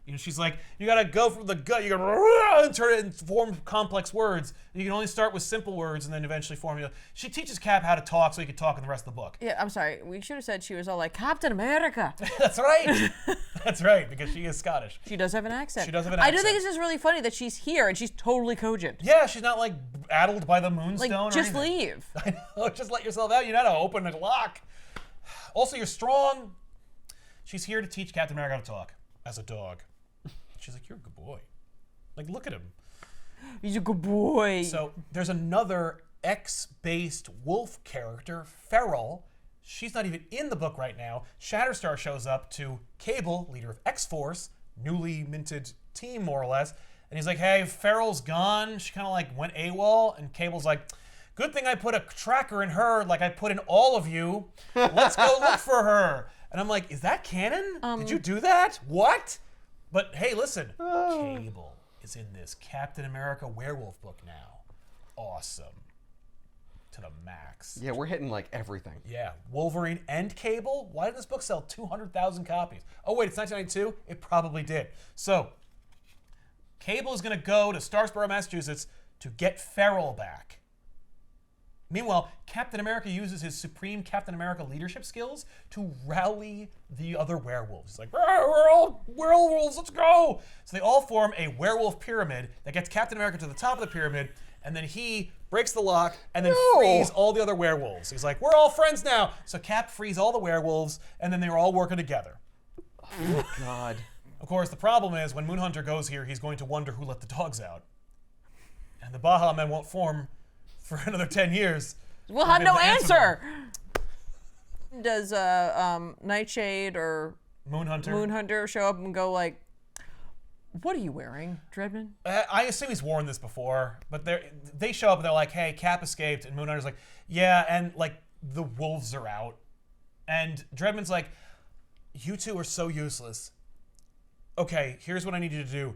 You know, she's like, you gotta go from the gut, you gotta turn it and form complex words. You can only start with simple words and then eventually form. She teaches Cap how to talk so he can talk in the rest of the book. Yeah, I'm sorry. We should have said she was all like Captain America. That's right. That's right, because she is Scottish. She does have an accent. She does have an I do accent. think it's just really funny that she's here and she's totally cogent. Yeah, she's not like addled by the Moonstone Like, or just anything. leave. I know, just let yourself out. You know how to open a lock. Also, you're strong. She's here to teach Captain America how to talk as a dog. She's like, you're a good boy. Like, look at him. He's a good boy. So there's another X-based wolf character, Feral. She's not even in the book right now. Shatterstar shows up to Cable, leader of X-Force, newly minted team, more or less. And he's like, hey, Feral's gone. She kind of like went AWOL. And Cable's like, good thing I put a tracker in her like I put in all of you. Let's go look for her. And I'm like, is that canon? Did you do that? What? But hey, listen, Cable is in this Captain America werewolf book now. Awesome. To the max. Yeah, we're hitting like everything. Yeah, Wolverine and Cable? Why did this book sell 200,000 copies? Oh wait, it's 1992? It probably did. So, Cable is going to go to Starsboro, Massachusetts to get Feral back. Meanwhile, Captain America uses his supreme Captain America leadership skills to rally the other werewolves. He's like, we're all werewolves, let's go! So they all form a werewolf pyramid that gets Captain America to the top of the pyramid, and then he breaks the lock and then frees all the other werewolves. He's like, we're all friends now. So Cap frees all the werewolves, and then they were all working together. Oh, God. Of course, the problem is when Moonhunter goes here, he's going to wonder who let the dogs out. And the Baja Men won't form for another 10 years. We'll have no answer. Does Nightshade or Moonhunter show up and go like, what are you wearing, Dreadman? I assume he's worn this before, but they show up and they're like, hey, Cap escaped, and Moonhunter's like, yeah, and like the wolves are out. And Dreadman's like, you two are so useless. Okay, here's what I need you to do.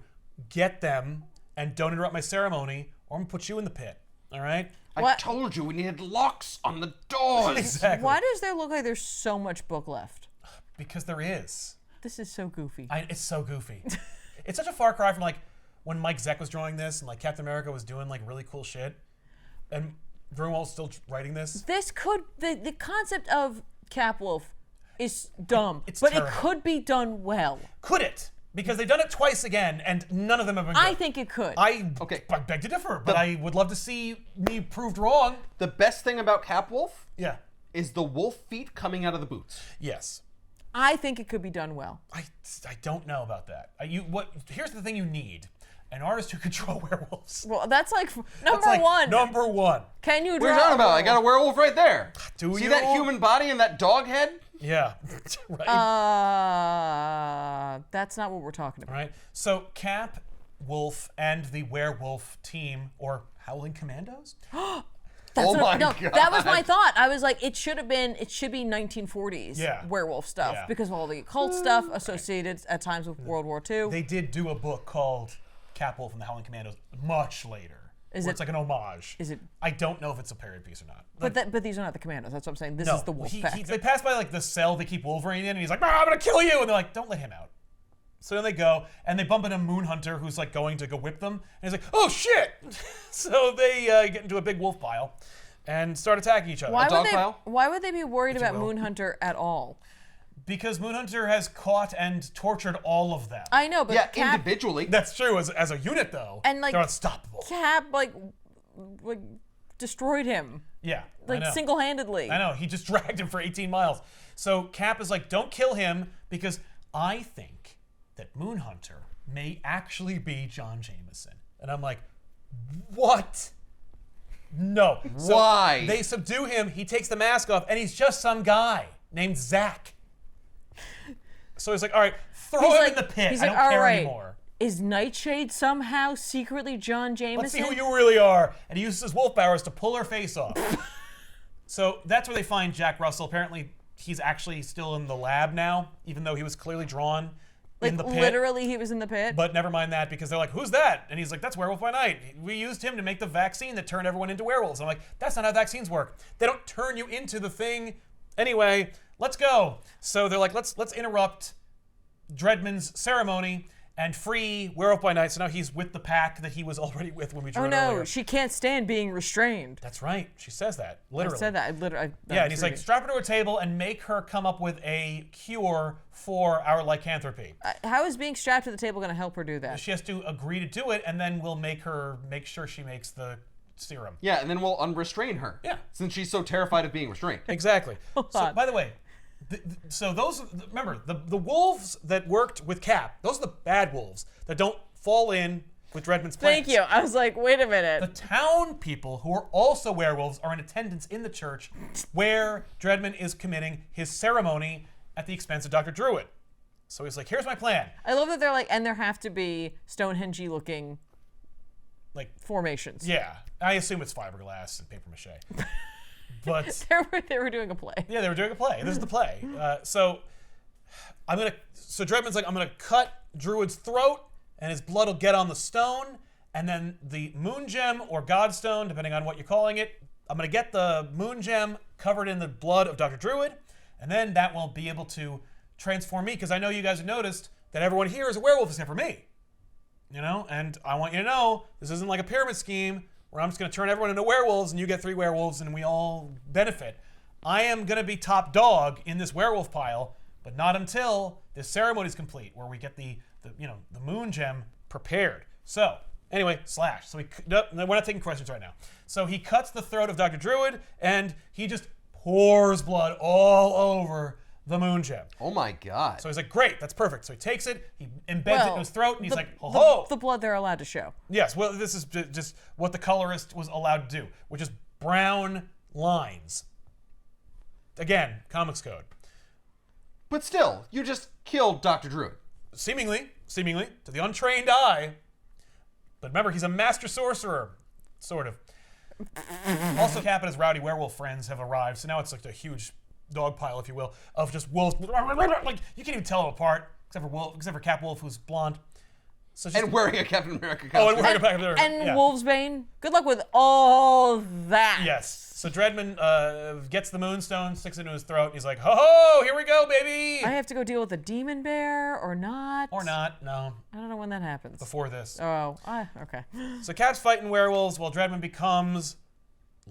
Get them and don't interrupt my ceremony, or I'm gonna put you in the pit, all right? I told you we needed locks on the doors. Exactly. Why does there look like there's so much book left? Because there is. This is so goofy. It's so goofy. It's such a far cry from like when Mike Zeck was drawing this and like Captain America was doing like really cool shit, and Grunwald's still writing this. This could the concept of Capwolf is dumb, But it could be done well. Could it? Because they've done it twice again, and none of them have been good. I think it could. I beg to differ, but I would love to see me proved wrong. The best thing about Capwolf is the wolf feet coming out of the boots. Yes. I think it could be done well. I don't know about that. Here's the thing you need. An artist who can draw werewolves. Well, that's like number one. Number one. Can you draw? What are you talking about? I got a werewolf right there. Do See you? that human body and that dog head? Yeah. Right. That's not what we're talking about. Right. So Cap, Wolf, and the werewolf team, or Howling Commandos? God. That was my thought. I was like, it should be 1940s werewolf stuff because of all the occult stuff associated at times with World War II. They did do a book called Cap, Wolf, and the Howling Commandos much later. It's like an homage. Is it? I don't know if it's a period piece or not. But these are not the Commandos. That's what I'm saying. This is the Wolf Pack. They pass by like the cell they keep Wolverine in, and he's like, I'm gonna kill you, and they're like, don't let him out. So then they go, and they bump into Moonhunter, who's like going to go whip them, and he's like, oh shit! So they get into a big wolf pile and start attacking each other. Why would they be worried about Moonhunter at all? Because Moonhunter has caught and tortured all of them. I know, but Cap, individually. That's true. As a unit, though, and like they're unstoppable. Cap like destroyed him. Yeah, like single-handedly. I know. He just dragged him for 18 miles. So Cap is like, don't kill him because I think that Moonhunter may actually be John Jameson. And I'm like, what? No. So why? They subdue him. He takes the mask off, and he's just some guy named Zach. So he's like, all right, throw him in the pit. I don't care anymore. Is Nightshade somehow secretly John Jameson? Let's see who you really are. And he uses his wolf powers to pull her face off. So that's where they find Jack Russell. Apparently, he's actually still in the lab now, even though he was clearly drawn in the pit. Literally, he was in the pit? But never mind that, because they're like, who's that? And he's like, that's Werewolf by Night. We used him to make the vaccine that turned everyone into werewolves. And I'm like, that's not how vaccines work. They don't turn you into the thing. Anyway, let's go. So they're like, let's interrupt Dreadman's ceremony and free Werewolf by Night. So now he's with the pack that he was already with when we drew it earlier. She can't stand being restrained. That's right. She says that, literally. I said that. Yeah, and he's like, strap her to a table and make her come up with a cure for our lycanthropy. How is being strapped to the table going to help her do that? She has to agree to do it, and then we'll make sure she makes the serum. Yeah, and then we'll unrestrain her. Yeah. Since she's so terrified of being restrained. Exactly. So, by the way, remember, the wolves that worked with Cap, those are the bad wolves that don't fall in with Dreadman's plans. Thank you. I was like, wait a minute. The town people who are also werewolves are in attendance in the church where Dreadman is committing his ceremony at the expense of Dr. Druid. So he's like, here's my plan. I love that they're like, and there have to be Stonehenge-y looking like formations. Yeah. I assume it's fiberglass and paper mache. But they were doing a play. Yeah, they were doing a play. This is the play. So Dreadman's like, I'm gonna cut Druid's throat, and his blood will get on the stone, and then the moon gem or godstone, depending on what you're calling it, I'm gonna get the moon gem covered in the blood of Dr. Druid, and then that will be able to transform me, because I know you guys have noticed that everyone here is a werewolf except for me. You know, and I want you to know this isn't like a pyramid scheme where I'm just going to turn everyone into werewolves and you get 3 werewolves and we all benefit. I am going to be top dog in this werewolf pile, but not until this ceremony is complete, where we get the moon gem prepared. So Anyway, slash. So no, we're not taking questions right now. So he cuts the throat of Dr. Druid, and he just pours blood all over the moon gem. Oh my god. So he's like, great, that's perfect. So he takes it, he embeds it into his throat, and he's like, ho ho. The blood they're allowed to show. Yes, well, this is just what the colorist was allowed to do, which is brown lines. Again, comics code. But still, you just killed Dr. Druid. Seemingly, to the untrained eye. But remember, he's a master sorcerer, sort of. Also, Cap and his rowdy werewolf friends have arrived, so now it's like a huge dog pile, if you will, of just wolves. Like, you can't even tell them apart, except for Cap Wolf, who's blonde. So And wearing a Captain America costume. Oh, and wearing a Captain America. And yeah. Wolfsbane. Good luck with all that. Yes. So Dreadman gets the Moonstone, sticks it into his throat, and he's like, ho ho, here we go, baby! I have to go deal with the demon bear or not? Or not, no. I don't know when that happens. Before this. Oh, okay. So Cap's fighting werewolves while Dreadman becomes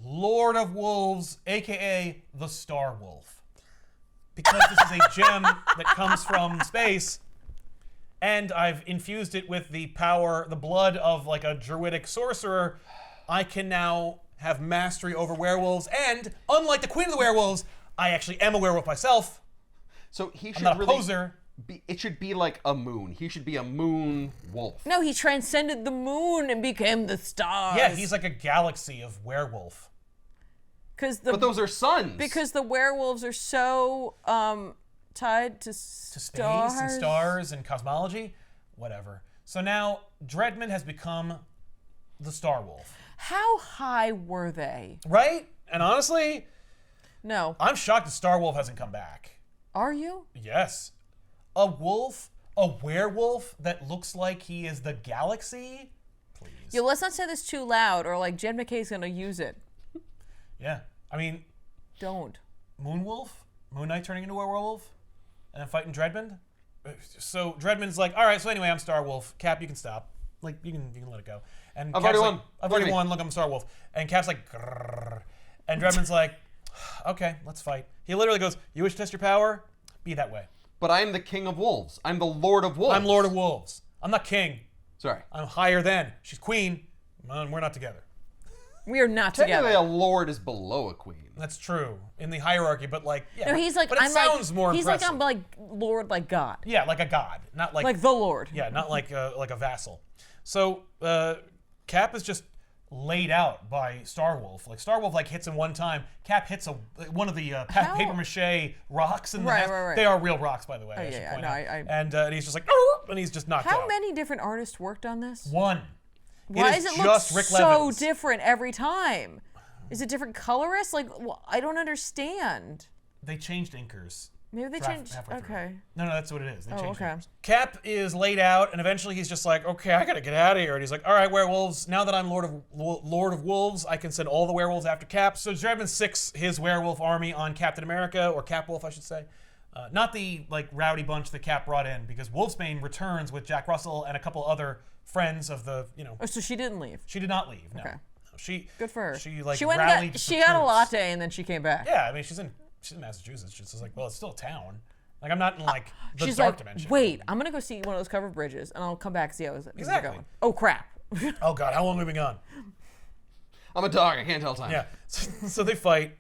Lord of Wolves, aka the Star Wolf. Because this is a gem that comes from space, and I've infused it with the power, the blood of like a druidic sorcerer, I can now have mastery over werewolves, and unlike the Queen of the Werewolves, I actually am a werewolf myself. So he should I'm not a really poser. It should be like a moon. He should be a moon wolf. No, he transcended the moon and became the stars. Yeah, he's like a galaxy of werewolf. But those are suns. Because the werewolves are so tied to Space and stars and cosmology, whatever. So now Dreadman has become the Star Wolf. How high were they? Right? And honestly, No. I'm shocked that Star Wolf hasn't come back. Are you? Yes. A werewolf that looks like he is the galaxy? Please. Yo, let's not say this too loud or like Jen McKay's gonna use it. Yeah. I mean, Don't. Moon Knight turning into a werewolf, and then fighting Dreadman. So Dreadman's like, all right, so anyway, I'm Star Wolf. Cap, you can stop. Like, you can let it go. And I've Cap's already like, won. I've already won. Look, I'm Star Wolf. And Cap's like, grrr. And Dreadman's like, okay, let's fight. He literally goes, you wish to test your power? Be that way. But I am the king of wolves. I'm the Lord of wolves. I'm Lord of Wolves. I'm not king. Sorry. I'm higher than. She's queen. And we're not together. We are not Technically, together. a lord is below a queen. That's true in the hierarchy, but like, yeah. No, he's like, but it I'm sounds like, more he's impressive. like, I'm like Lord, like God. Yeah, like a god, not Like the Lord. Yeah, not like a vassal. So Cap is just laid out by Star Wolf. Like Star Wolf hits him one time. Cap hits one of the paper mache rocks in the Right, nest. right, right. They are real rocks, by the way. Oh, I should yeah, point no, out. And he's just like, and he's just knocked out. How many different artists worked on this? One. Why does it look just Rick so Levins. different every time? Is it different colorists? Like, I don't understand. They changed inkers. Maybe they changed. halfway through. Okay. No, that's what it is. They changed okay. inkers. Cap is laid out, and eventually he's just like, okay, I gotta get out of here. And he's like, all right, werewolves. Now that I'm Lord of Wolves, I can send all the werewolves after Cap. So Dreadman sics his werewolf army on Captain America, or Cap Wolf, I should say. Not the rowdy bunch that Cap brought in, because Wolfsbane returns with Jack Russell and a couple other friends of the, Oh, so she didn't leave. She did not leave. No. Okay. Good for her. She went rallied. and she got a latte and then she came back. Yeah, I mean she's in Massachusetts. She's just like, well, it's still a town. Like I'm not in the She's dark like, dimension. wait, I'm gonna go see one of those covered bridges and I'll come back and see how it's Exactly. going. Oh crap. Oh God, how long have we been gone? I'm a dog. I can't tell time. Yeah. So they fight.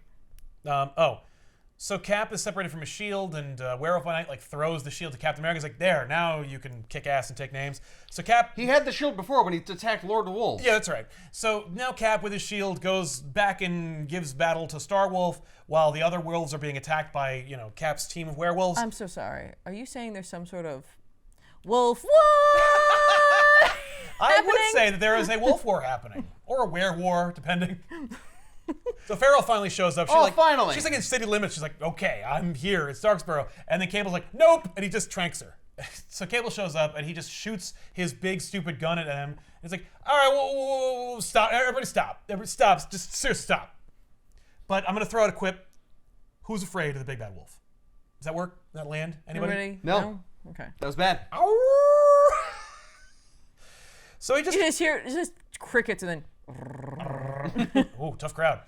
So Cap is separated from his shield, and Werewolf by Night throws the shield to Captain America. He's like, there, now you can kick ass and take names. So Cap... He had the shield before when he attacked Lord of Wolves. Yeah, that's right. So now Cap, with his shield, goes back and gives battle to Star Wolf, while the other wolves are being attacked by, Cap's team of werewolves. I'm so sorry. Are you saying there's some sort of wolf war? I would say that there is a wolf war happening, or a were-war, depending. So Farrell finally shows up. Finally. She's in city limits. She's like, okay, I'm here. It's Darksboro. And then Cable's like, nope. And he just tranks her. So Cable shows up and he just shoots his big stupid gun at him. And he's like, all right, whoa, stop. Everybody stop. Everybody stop. Just seriously stop. But I'm going to throw out a quip. Who's afraid of the big bad wolf? Does that work? Does that land? Anybody? Everybody? No. Okay. That was bad. So he You just crickets and then. Ooh, tough crowd.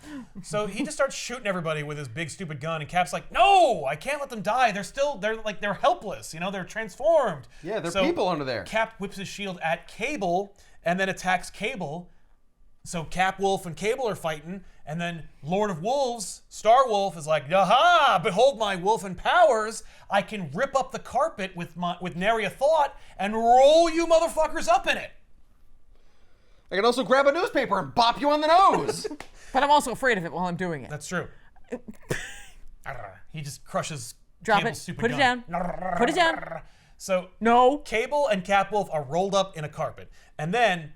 So he just starts shooting everybody with his big stupid gun, and Cap's like, "No, I can't let them die. They're helpless. They're transformed." Yeah, they're people under there. Cap whips his shield at Cable, and then attacks Cable. So Cap Wolf and Cable are fighting, and then Lord of Wolves, Star Wolf, is like, "Aha! Behold my wolfen powers! I can rip up the carpet with nary a thought and roll you motherfuckers up in it." I can also grab a newspaper and bop you on the nose. But I'm also afraid of it while I'm doing it. That's true. He just crushes Drop Cable's it. stupid Put it gun. down. Put it down. So No. Cable and Capwolf are rolled up in a carpet, and then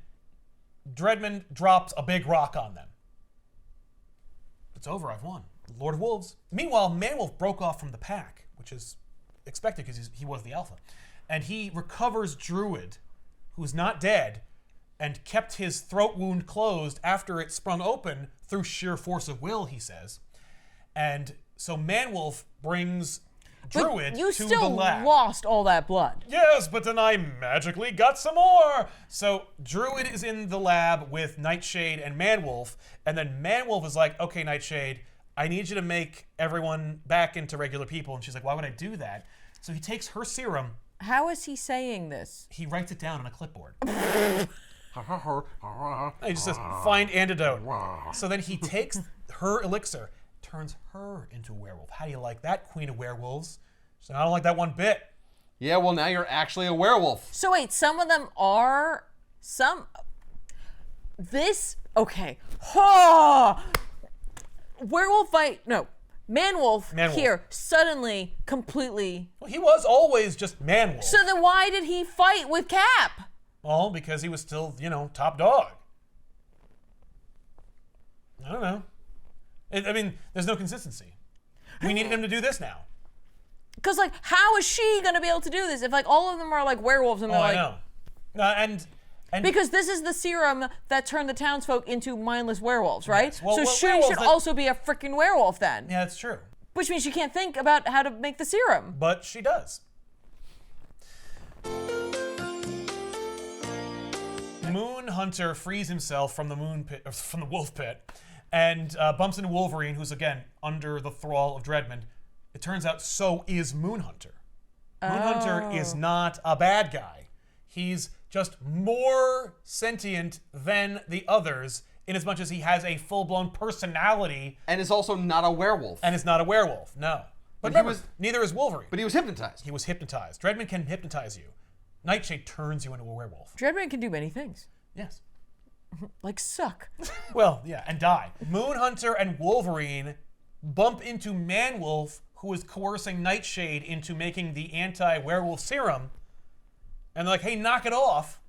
Dreadman drops a big rock on them. It's over. I've won. Lord of Wolves. Meanwhile, Manwolf broke off from the pack, which is expected because he was the alpha, and he recovers Druid, who's not dead, and kept his throat wound closed after it sprung open through sheer force of will, he says. And so Manwolf brings Druid But you to the still lab. lost all that blood. Yes, but then I magically got some more. So Druid is in the lab with Nightshade and Manwolf, and then Manwolf is like, "Okay, Nightshade, I need you to make everyone back into regular people." And she's like, "Why would I do that?" So he takes her serum, How is he saying this? he writes it down on a clipboard. He just says, "Find antidote." So then he takes her elixir, turns her into a werewolf. How do you like that, Queen of Werewolves? She's like, "I don't like that one bit." Yeah, well, now you're actually a werewolf. So wait, some of them are okay. Werewolf fight. No. Manwolf here suddenly completely. Well, he was always just Manwolf. So then why did he fight with Cap? Well, because he was still, top dog. I don't know. I mean, there's no consistency. We needed him to do this now. Because, how is she going to be able to do this if, all of them are, werewolves and they're I know. And because this is the serum that turned the townsfolk into mindless werewolves, right? Yes. Well, so she werewolves should also be a freaking werewolf then. Yeah, that's true. Which means she can't think about how to make the serum. But she does. Moon Hunter frees himself from the from the wolf pit, and bumps into Wolverine, who's again under the thrall of Dreadman. It turns out so is Moon Hunter. Moon Hunter is not a bad guy. He's just more sentient than the others, in as much as he has a full-blown personality. And is also not a werewolf. And is not a werewolf, no. But he remember, was- neither is Wolverine. But he was hypnotized. He was hypnotized. Dreadman can hypnotize you. Nightshade turns you into a werewolf. Dreadman can do many things. Yes. Like suck. Well, yeah, and die. Moon Hunter and Wolverine bump into Manwolf, who is coercing Nightshade into making the anti-werewolf serum. And they're like, "Hey, knock it off."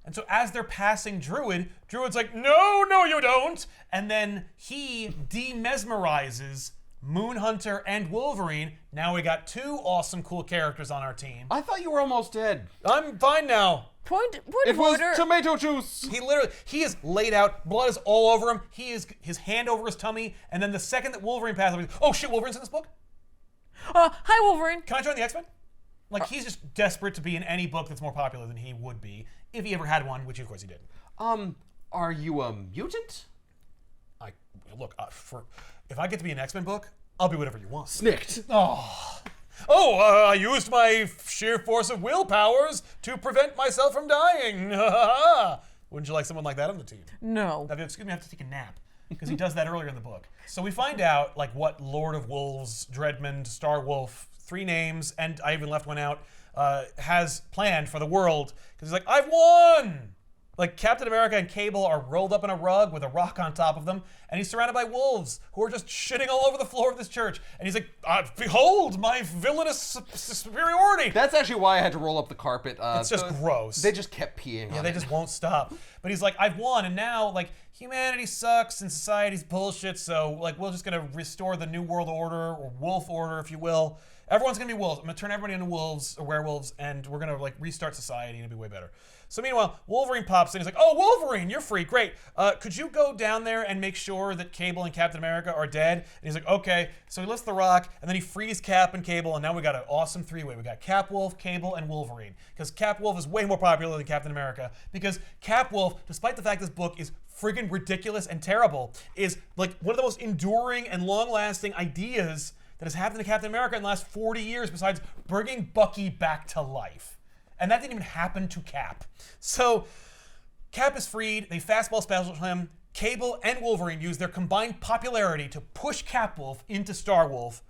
And so as they're passing Druid's like, "No, you don't." And then he demesmerizes Moon Hunter and Wolverine. Now we got two awesome, cool characters on our team. I thought you were almost dead. I'm fine now. Point It of was order. tomato juice. He is laid out. Blood is all over him. He is his hand over his tummy. And then the second that Wolverine passes, oh shit, Wolverine's in this book? Hi, Wolverine. Can I join the X-Men? He's just desperate to be in any book that's more popular than he would be, if he ever had one, which of course he did. Are you a mutant? If I get to be an X-Men book, I'll be whatever you want. Snicked. I used my sheer force of will powers to prevent myself from dying. Wouldn't you like someone like that on the team? No. Excuse me, I have to take a nap. Because he does that earlier in the book. So we find out, what Lord of Wolves, Dreadman, Star Wolf, 3 names, and I even left one out, has planned for the world. Because he's like, "I've won!" Captain America and Cable are rolled up in a rug with a rock on top of them, and he's surrounded by wolves who are just shitting all over the floor of this church. And he's like, "Behold my villainous superiority!" That's actually why I had to roll up the carpet. It's just gross. They just kept peeing. Yeah, on they it. just won't stop. But he's like, "I've won," and now, humanity sucks and society's bullshit, so, we're just gonna restore the New World Order, or Wolf Order, if you will. Everyone's gonna be wolves. I'm gonna turn everybody into wolves, or werewolves, and we're gonna, restart society, and it'll be way better. So meanwhile, Wolverine pops in. He's like, "Oh, Wolverine, you're free. Great. Could you go down there and make sure that Cable and Captain America are dead?" And he's like, "Okay." So he lifts the rock, and then he frees Cap and Cable, and now we got an awesome 3-way. We got Cap Wolf, Cable, and Wolverine. Because Cap Wolf is way more popular than Captain America. Because Cap Wolf, despite the fact this book is friggin' ridiculous and terrible, is one of the most enduring and long-lasting ideas that has happened to Captain America in the last 40 years, besides bringing Bucky back to life. And that didn't even happen to Cap. So Cap is freed. They fastball special him. Cable and Wolverine use their combined popularity to push Capwolf into Starwolf.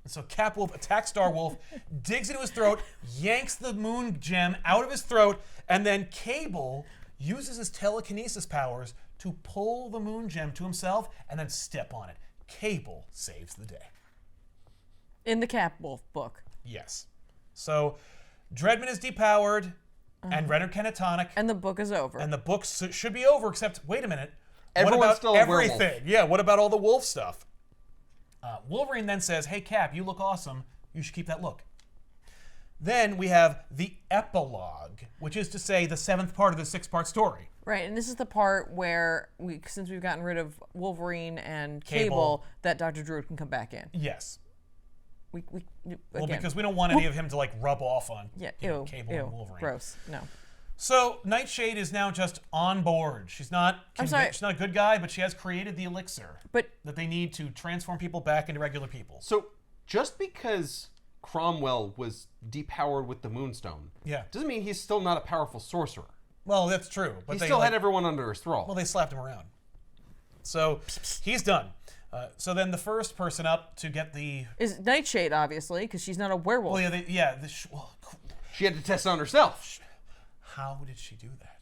And so Capwolf attacks Starwolf, digs into his throat, yanks the moon gem out of his throat, and then Cable uses his telekinesis powers to pull the moon gem to himself and then step on it. Cable saves the day. In the Capwolf book. Yes. So Dreadman is depowered, and Renner catatonic. And the book is over. And the book should be over, except, wait a minute. Everyone's what about still a everything? werewolf. Yeah, what about all the wolf stuff? Wolverine then says, hey, Cap, you look awesome. You should keep that look. Then we have the epilogue, which is to say the 7th part of the 6-part story. Right, and this is the part where, since we've gotten rid of Wolverine and Cable. Cable, that Dr. Druid can come back in. Yes. Again. Well, because we don't want any of him to, like, rub off on ew, Cable ew, and Wolverine. gross, no. So Nightshade is now just on board. She's not she's not a good guy, but she has created the elixir that they need to transform people back into regular people. So just because Cromwell was depowered with the Moonstone, doesn't mean he's still not a powerful sorcerer. Well, that's true. But he they still had everyone under his thrall. Well, they slapped him around. So he's done. So then the first person up to get the is Nightshade, obviously, because she's not a werewolf. Well, she had to test it on herself. How did she do that?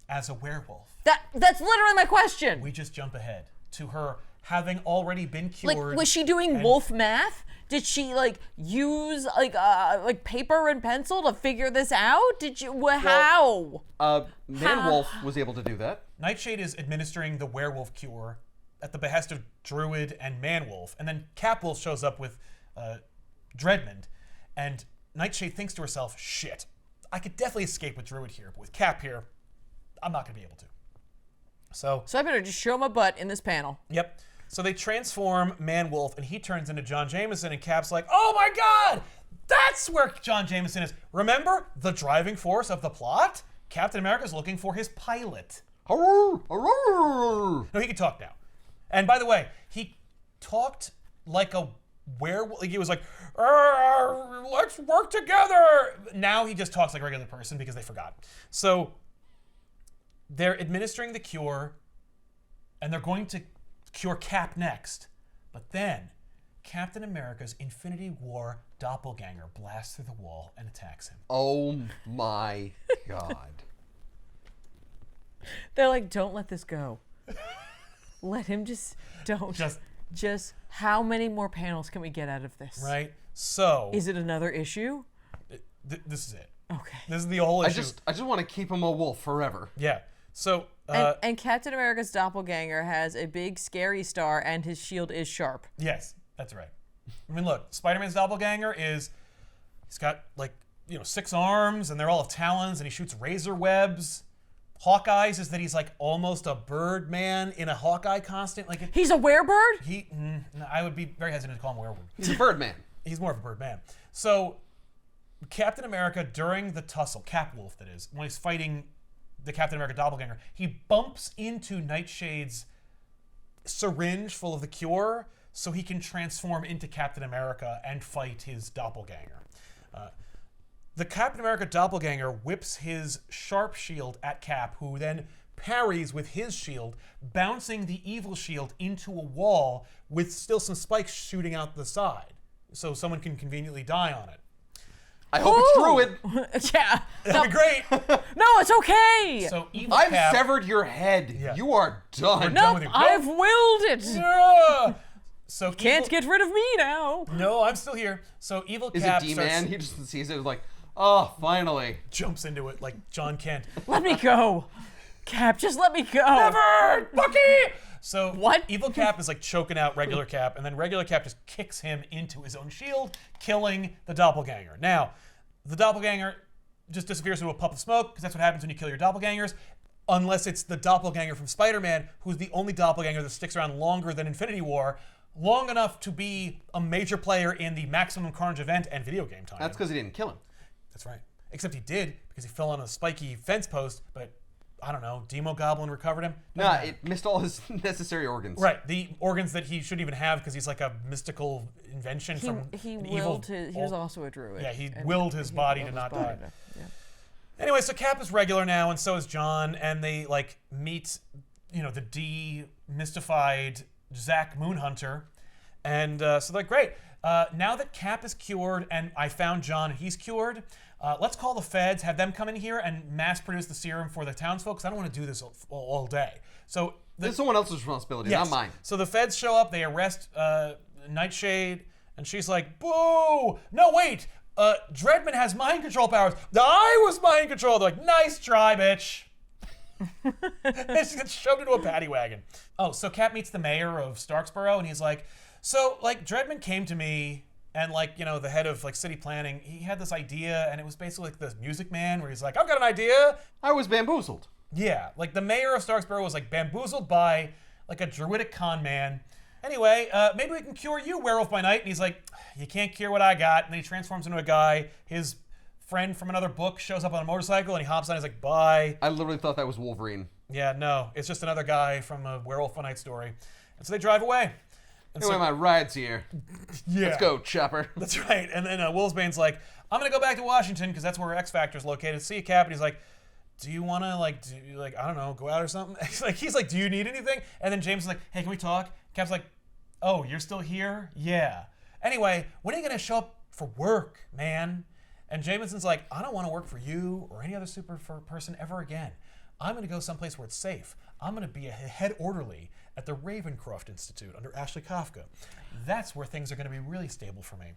As a werewolf. That's literally my question. We just jump ahead to her having already been cured. Like, was she doing wolf math? Did she use paper and pencil to figure this out? Did you? How? Man-Wolf was able to do that. Nightshade is administering the werewolf cure at the behest of Druid and Man-Wolf, and then Capwolf shows up with Dreadmond, and Nightshade thinks to herself, "Shit, I could definitely escape with Druid here, but with Cap here, I'm not going to be able to." So I better just show my butt in this panel. Yep. So they transform Man-Wolf, and he turns into John Jameson, and Cap's like, "Oh my God, that's where John Jameson is. Remember the driving force of the plot? Captain America's looking for his pilot." No, he can talk now. And by the way, he talked like a werewolf. He was like, "Let's work together." Now he just talks like a regular person because they forgot. So they're administering the cure, and they're going to cure Cap next. But then Captain America's Infinity War doppelganger blasts through the wall and attacks him. Oh my God. They're like, "Don't let this go. Let him don't. Just how many more panels can we get out of this?" Right? So is it another issue? This is it. Okay. This is the whole issue. I just want to keep him a wolf forever. Yeah. So and Captain America's doppelganger has a big scary star, and his shield is sharp. Yes, that's right. I mean, look, Spider-Man's doppelganger he's got 6 arms, and they're all of talons, and he shoots razor webs. Hawkeye's is that he's like almost a bird man in a Hawkeye costume. He's a werebird? I would be very hesitant to call him a werewolf. He's a bird man. He's more of a bird man. So Captain America, during the tussle, Capwolf that is, when he's fighting the Captain America doppelganger, he bumps into Nightshade's syringe full of the cure so he can transform into Captain America and fight his doppelganger. The Captain America doppelganger whips his sharp shield at Cap, who then parries with his shield, bouncing the evil shield into a wall with still some spikes shooting out the side, so someone can conveniently die on it. I hope it's Druid. Yeah. That'd be great. No, it's okay. So evil I've Cap, severed your head. Yeah. You are done. done Nope, with you. I've willed it. Yeah. So Can't get rid of me now. No, I'm still here. So evil Is Cap it D-Man? He just sees it like, oh, finally. jumps into it like John Kent. Let me go. Cap, just let me go. Never, Bucky. So What? evil Cap is like choking out regular Cap, and then regular Cap just kicks him into his own shield, killing the doppelganger. Now, the doppelganger just disappears into a puff of smoke, because that's what happens when you kill your doppelgangers, unless it's the doppelganger from Spider-Man, who's the only doppelganger that sticks around longer than Infinity War, long enough to be a major player in the Maximum Carnage event and video game time. That's because he didn't kill him. That's right. Except he did, because he fell on a spiky fence post, but I don't know, Demo Goblin recovered him? Nah, it missed all his necessary organs. Right, the organs that he shouldn't even have because he's like a mystical invention from He an willed evil... he was also a druid. Yeah, he and willed his body to willed not his body die. yeah. Anyway, so Cap is regular now, and so is John, and they like meet, the demystified Zach Moonhunter, and so they're like, great. Now that Cap is cured, and I found John, he's cured. Let's call the feds, have them come in here and mass produce the serum for the townsfolk, because I don't want to do this all day. So This is someone else's responsibility, not mine. So the feds show up, they arrest Nightshade, and she's like, boo! No, wait! Dreadman has mind control powers. I was mind controlled. They're like, nice try, bitch. And she gets shoved into a paddy wagon. Oh, so Cap meets the mayor of Starksboro, and he's like, so, like, Dreadman came to me, and, like, the head of, like, city planning, he had this idea, and it was basically like this Music Man, where he's like, I've got an idea. I was bamboozled. Yeah, like, the mayor of Starksboro was, like, bamboozled by, like, a druidic con man. Anyway, maybe we can cure you, Werewolf by Night. And he's like, you can't cure what I got. And then he transforms into a guy. His friend from another book shows up on a motorcycle, and he hops on. He's like, bye. I literally thought that was Wolverine. Yeah, no, it's just another guy from a Werewolf by Night story. And so they drive away. And Anyway, my ride's here. Yeah. Let's go, Chopper. That's right. And then Wolfsbane's like, I'm going to go back to Washington because that's where X Factor's located. See you, Cap. And he's like, do you want to, I don't know, go out or something? He's like, do you need anything? And then James is like, hey, can we talk? Cap's like, oh, you're still here? Yeah. Anyway, when are you going to show up for work, man? And Jameson's like, I don't want to work for you or any other super person ever again. I'm going to go someplace where it's safe. I'm going to be a head orderly at the Ravencroft Institute under Ashley Kafka. That's where things are going to be really stable for me.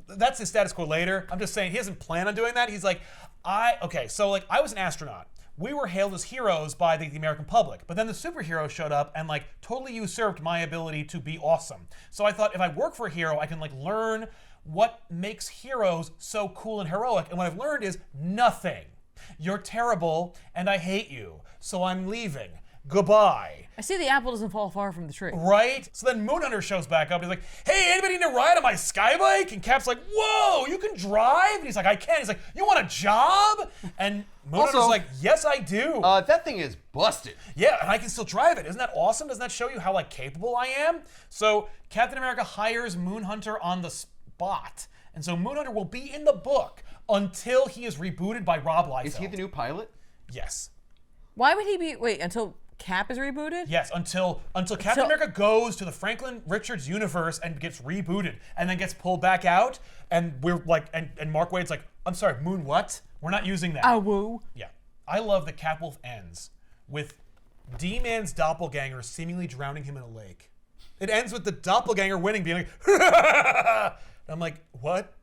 That's his status quo later. I'm just saying he doesn't plan on doing that. He's like, I was an astronaut. We were hailed as heroes by the American public, but then the superheroes showed up and like totally usurped my ability to be awesome. So I thought if I work for a hero, I can like learn what makes heroes so cool and heroic. And what I've learned is nothing. You're terrible and I hate you. So I'm leaving. Goodbye. I see the apple doesn't fall far from the tree. Right? So then Moonhunter shows back up. He's like, hey, anybody need a ride on my skybike? And Cap's like, whoa, you can drive? And he's like, I can. He's like, you want a job? And Moonhunter's Also, like, yes, I do. That thing is busted. Yeah, and I can still drive it. Isn't that awesome? Doesn't that show you how like capable I am? So Captain America hires Moonhunter on the spot. And so Moonhunter will be in the book until he is rebooted by Rob Liefeld. Is he the new pilot? Yes. Why would he be, until Cap is rebooted? Yes, until Captain America goes to the Franklin Richards universe and gets rebooted and then gets pulled back out, and we're like, and Mark Waid's like, I'm sorry, Moon what? We're not using that. Oh, woo. Yeah. I love that Capwolf ends with D-Man's doppelganger seemingly drowning him in a lake. It ends with the doppelganger winning, being like, and I'm like, what?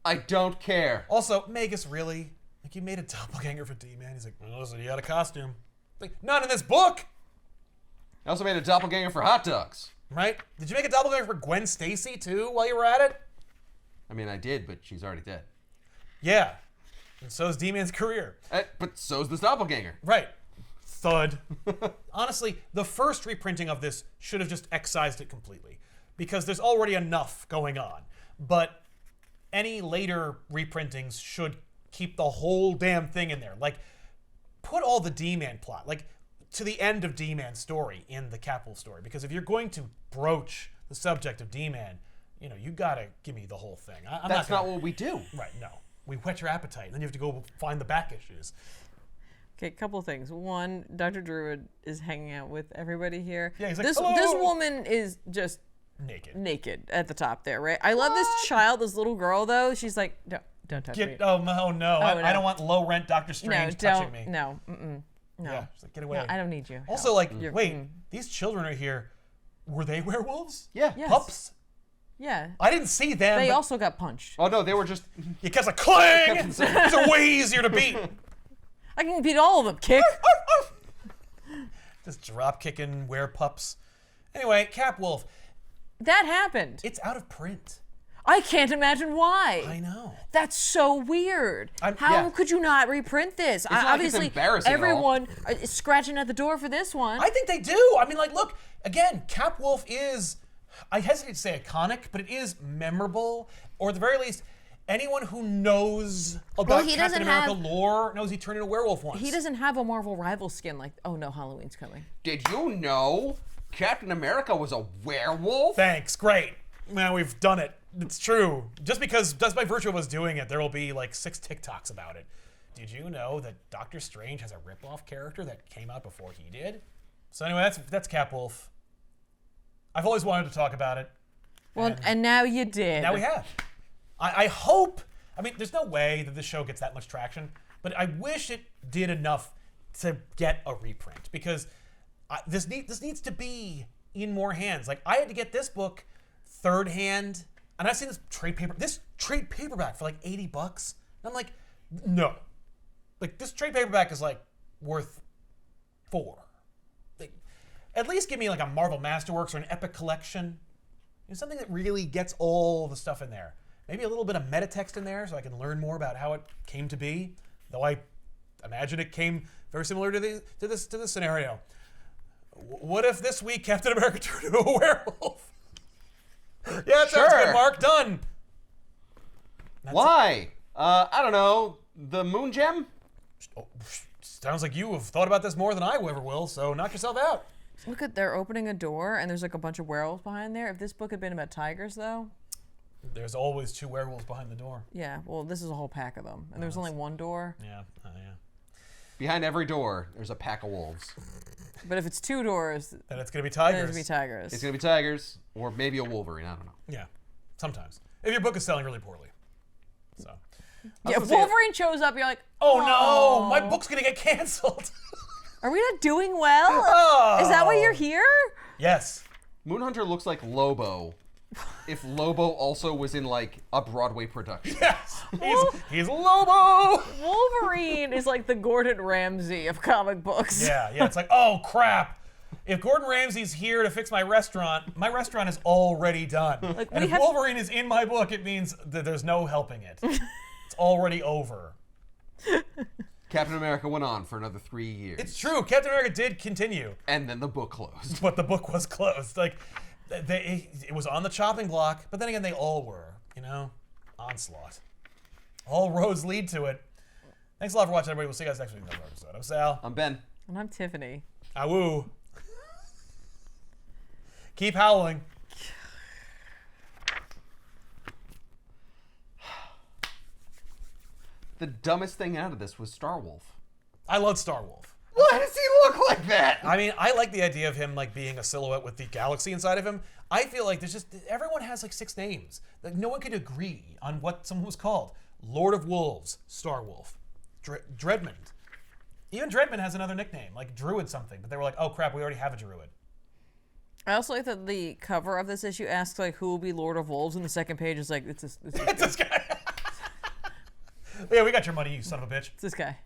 I don't care. Also, Magus, really? Like, you made a doppelganger for D-Man? He's like, well, listen, he had a costume. Like, not in this book! I also made a doppelganger for hot dogs. Right? Did you make a doppelganger for Gwen Stacy, too, while you were at it? I mean, I did, but she's already dead. Yeah. And so's D-Man's career. But so's this doppelganger. Right. Thud. Honestly, the first reprinting of this should have just excised it completely, because there's already enough going on. But any later reprintings should keep the whole damn thing in there. Like, put all the D-Man plot, like, to the end of D-Man's story in the Capwolf story. Because if you're going to broach the subject of D-Man, you gotta give me the whole thing. That's not what we do. Right, no. We whet your appetite, and then you have to go find the back issues. Okay, couple things. One, Dr. Druid is hanging out with everybody here. Yeah, he's like, this hello! woman is just Naked at the top there, right? I love this child, this little girl, though. She's like, don't touch me. Oh no! I don't want low rent Doctor Strange touching me. No. Yeah, she's like, get away. No, I don't need you. Also, like, wait, these children are here. Were they werewolves? Yeah. Yes. Pups? Yeah. I didn't see them. They but also got punched. Oh, no, they were just... You kept like, clang! These are way easier to beat. I can beat all of them. Kick. Just drop kicking werepups. Anyway, Capwolf. That happened. It's out of print. I can't imagine why. I know. That's so weird. How yeah. could you not reprint this? not like it's Obviously, embarrassing at all. everyone is scratching at the door for this one. I think they do. I mean, like, look, again, Capwolf is, I hesitate to say iconic, but it is memorable, or at the very least, anyone who knows about Captain America lore knows he turned into a werewolf once. He doesn't have a Marvel rival skin like, oh no, Halloween's coming. Did you know Captain America was a werewolf? Thanks, great. Man, we've done it. It's true. Just by virtue of us doing it, there will be like 6 TikToks about it. did you know that Doctor Strange has a rip-off character that came out before he did? So anyway, that's Capwolf. I've always wanted to talk about it. Well, and now you did. Now we have. I hope, I mean, there's no way that this show gets that much traction, but I wish it did enough to get a reprint, because this needs to be in more hands. Like, I had to get this book third hand, and I've seen this trade paperback for like $80. And I'm like, no. Like, this trade paperback is like worth $4. Like, at least give me like a Marvel Masterworks or an Epic Collection. Something that really gets all the stuff in there. Maybe a little bit of meta text in there so I can learn more about how it came to be. Though I imagine it came very similar to this scenario. What if this week Captain America turned into a werewolf? Yeah, that sounds good, Mark. Done. Why? I don't know. The moon gem? Oh, sounds like you have thought about this more than I ever will, so knock yourself out. Look at, they're opening a door and there's like a bunch of werewolves behind there. If this book had been about tigers, though. There's always 2 werewolves behind the door. Yeah, well, this is a whole pack of them. And there's only one door. Yeah, yeah. Behind every door, there's a pack of wolves. But if it's 2 doors, then it's going to be then tigers. it's going to be tigers. It's going to be tigers, or maybe a wolverine, I don't know. Yeah, sometimes. If your book is selling really poorly. So. Yeah, if Wolverine shows up, you're like, oh no, my book's going to get canceled. Are we not doing well? Oh. Is that why you're here? Yes. Moonhunter looks like Lobo. If Lobo also was in like a Broadway production. Yes. He's Lobo. Wolverine is like the Gordon Ramsay of comic books. Yeah. It's like, oh crap. If Gordon Ramsay's here to fix my restaurant is already done. Like, and if Wolverine is in my book, it means that there's no helping it. It's already over. Captain America went on for another 3 years. It's true. Captain America did continue. And then the book closed. But the book was closed. Like, it was on the chopping block, but then again, they all were, onslaught. All roads lead to it. Thanks a lot for watching, everybody. We'll see you guys next week in another episode. I'm Sal. I'm Ben. And I'm Tiffany. Awoo. Keep howling. The dumbest thing out of this was Starwolf. I love Starwolf. Why does he look like that? I mean, I like the idea of him like being a silhouette with the galaxy inside of him. I feel like everyone has like 6 names. Like no one could agree on what someone was called. Lord of Wolves, Starwolf, Dreadmond. Even Dreadmond has another nickname, like Druid something. But they were like, oh crap, we already have a Druid. I also like that the cover of this issue asks like who will be Lord of Wolves, and the second page is like it's this guy. Yeah, we got your money, you son of a bitch. It's this guy.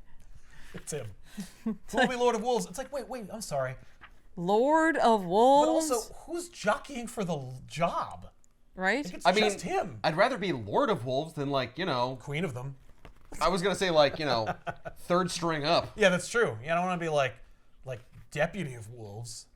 It's him. Who will be Lord of Wolves? It's like, wait, I'm sorry. Lord of Wolves? But also, who's jockeying for the job? Right? Like, it's just him. I'd rather be Lord of Wolves than like, Queen of them. I was going to say like, third string up. Yeah, that's true. Yeah, I don't want to be like Deputy of Wolves.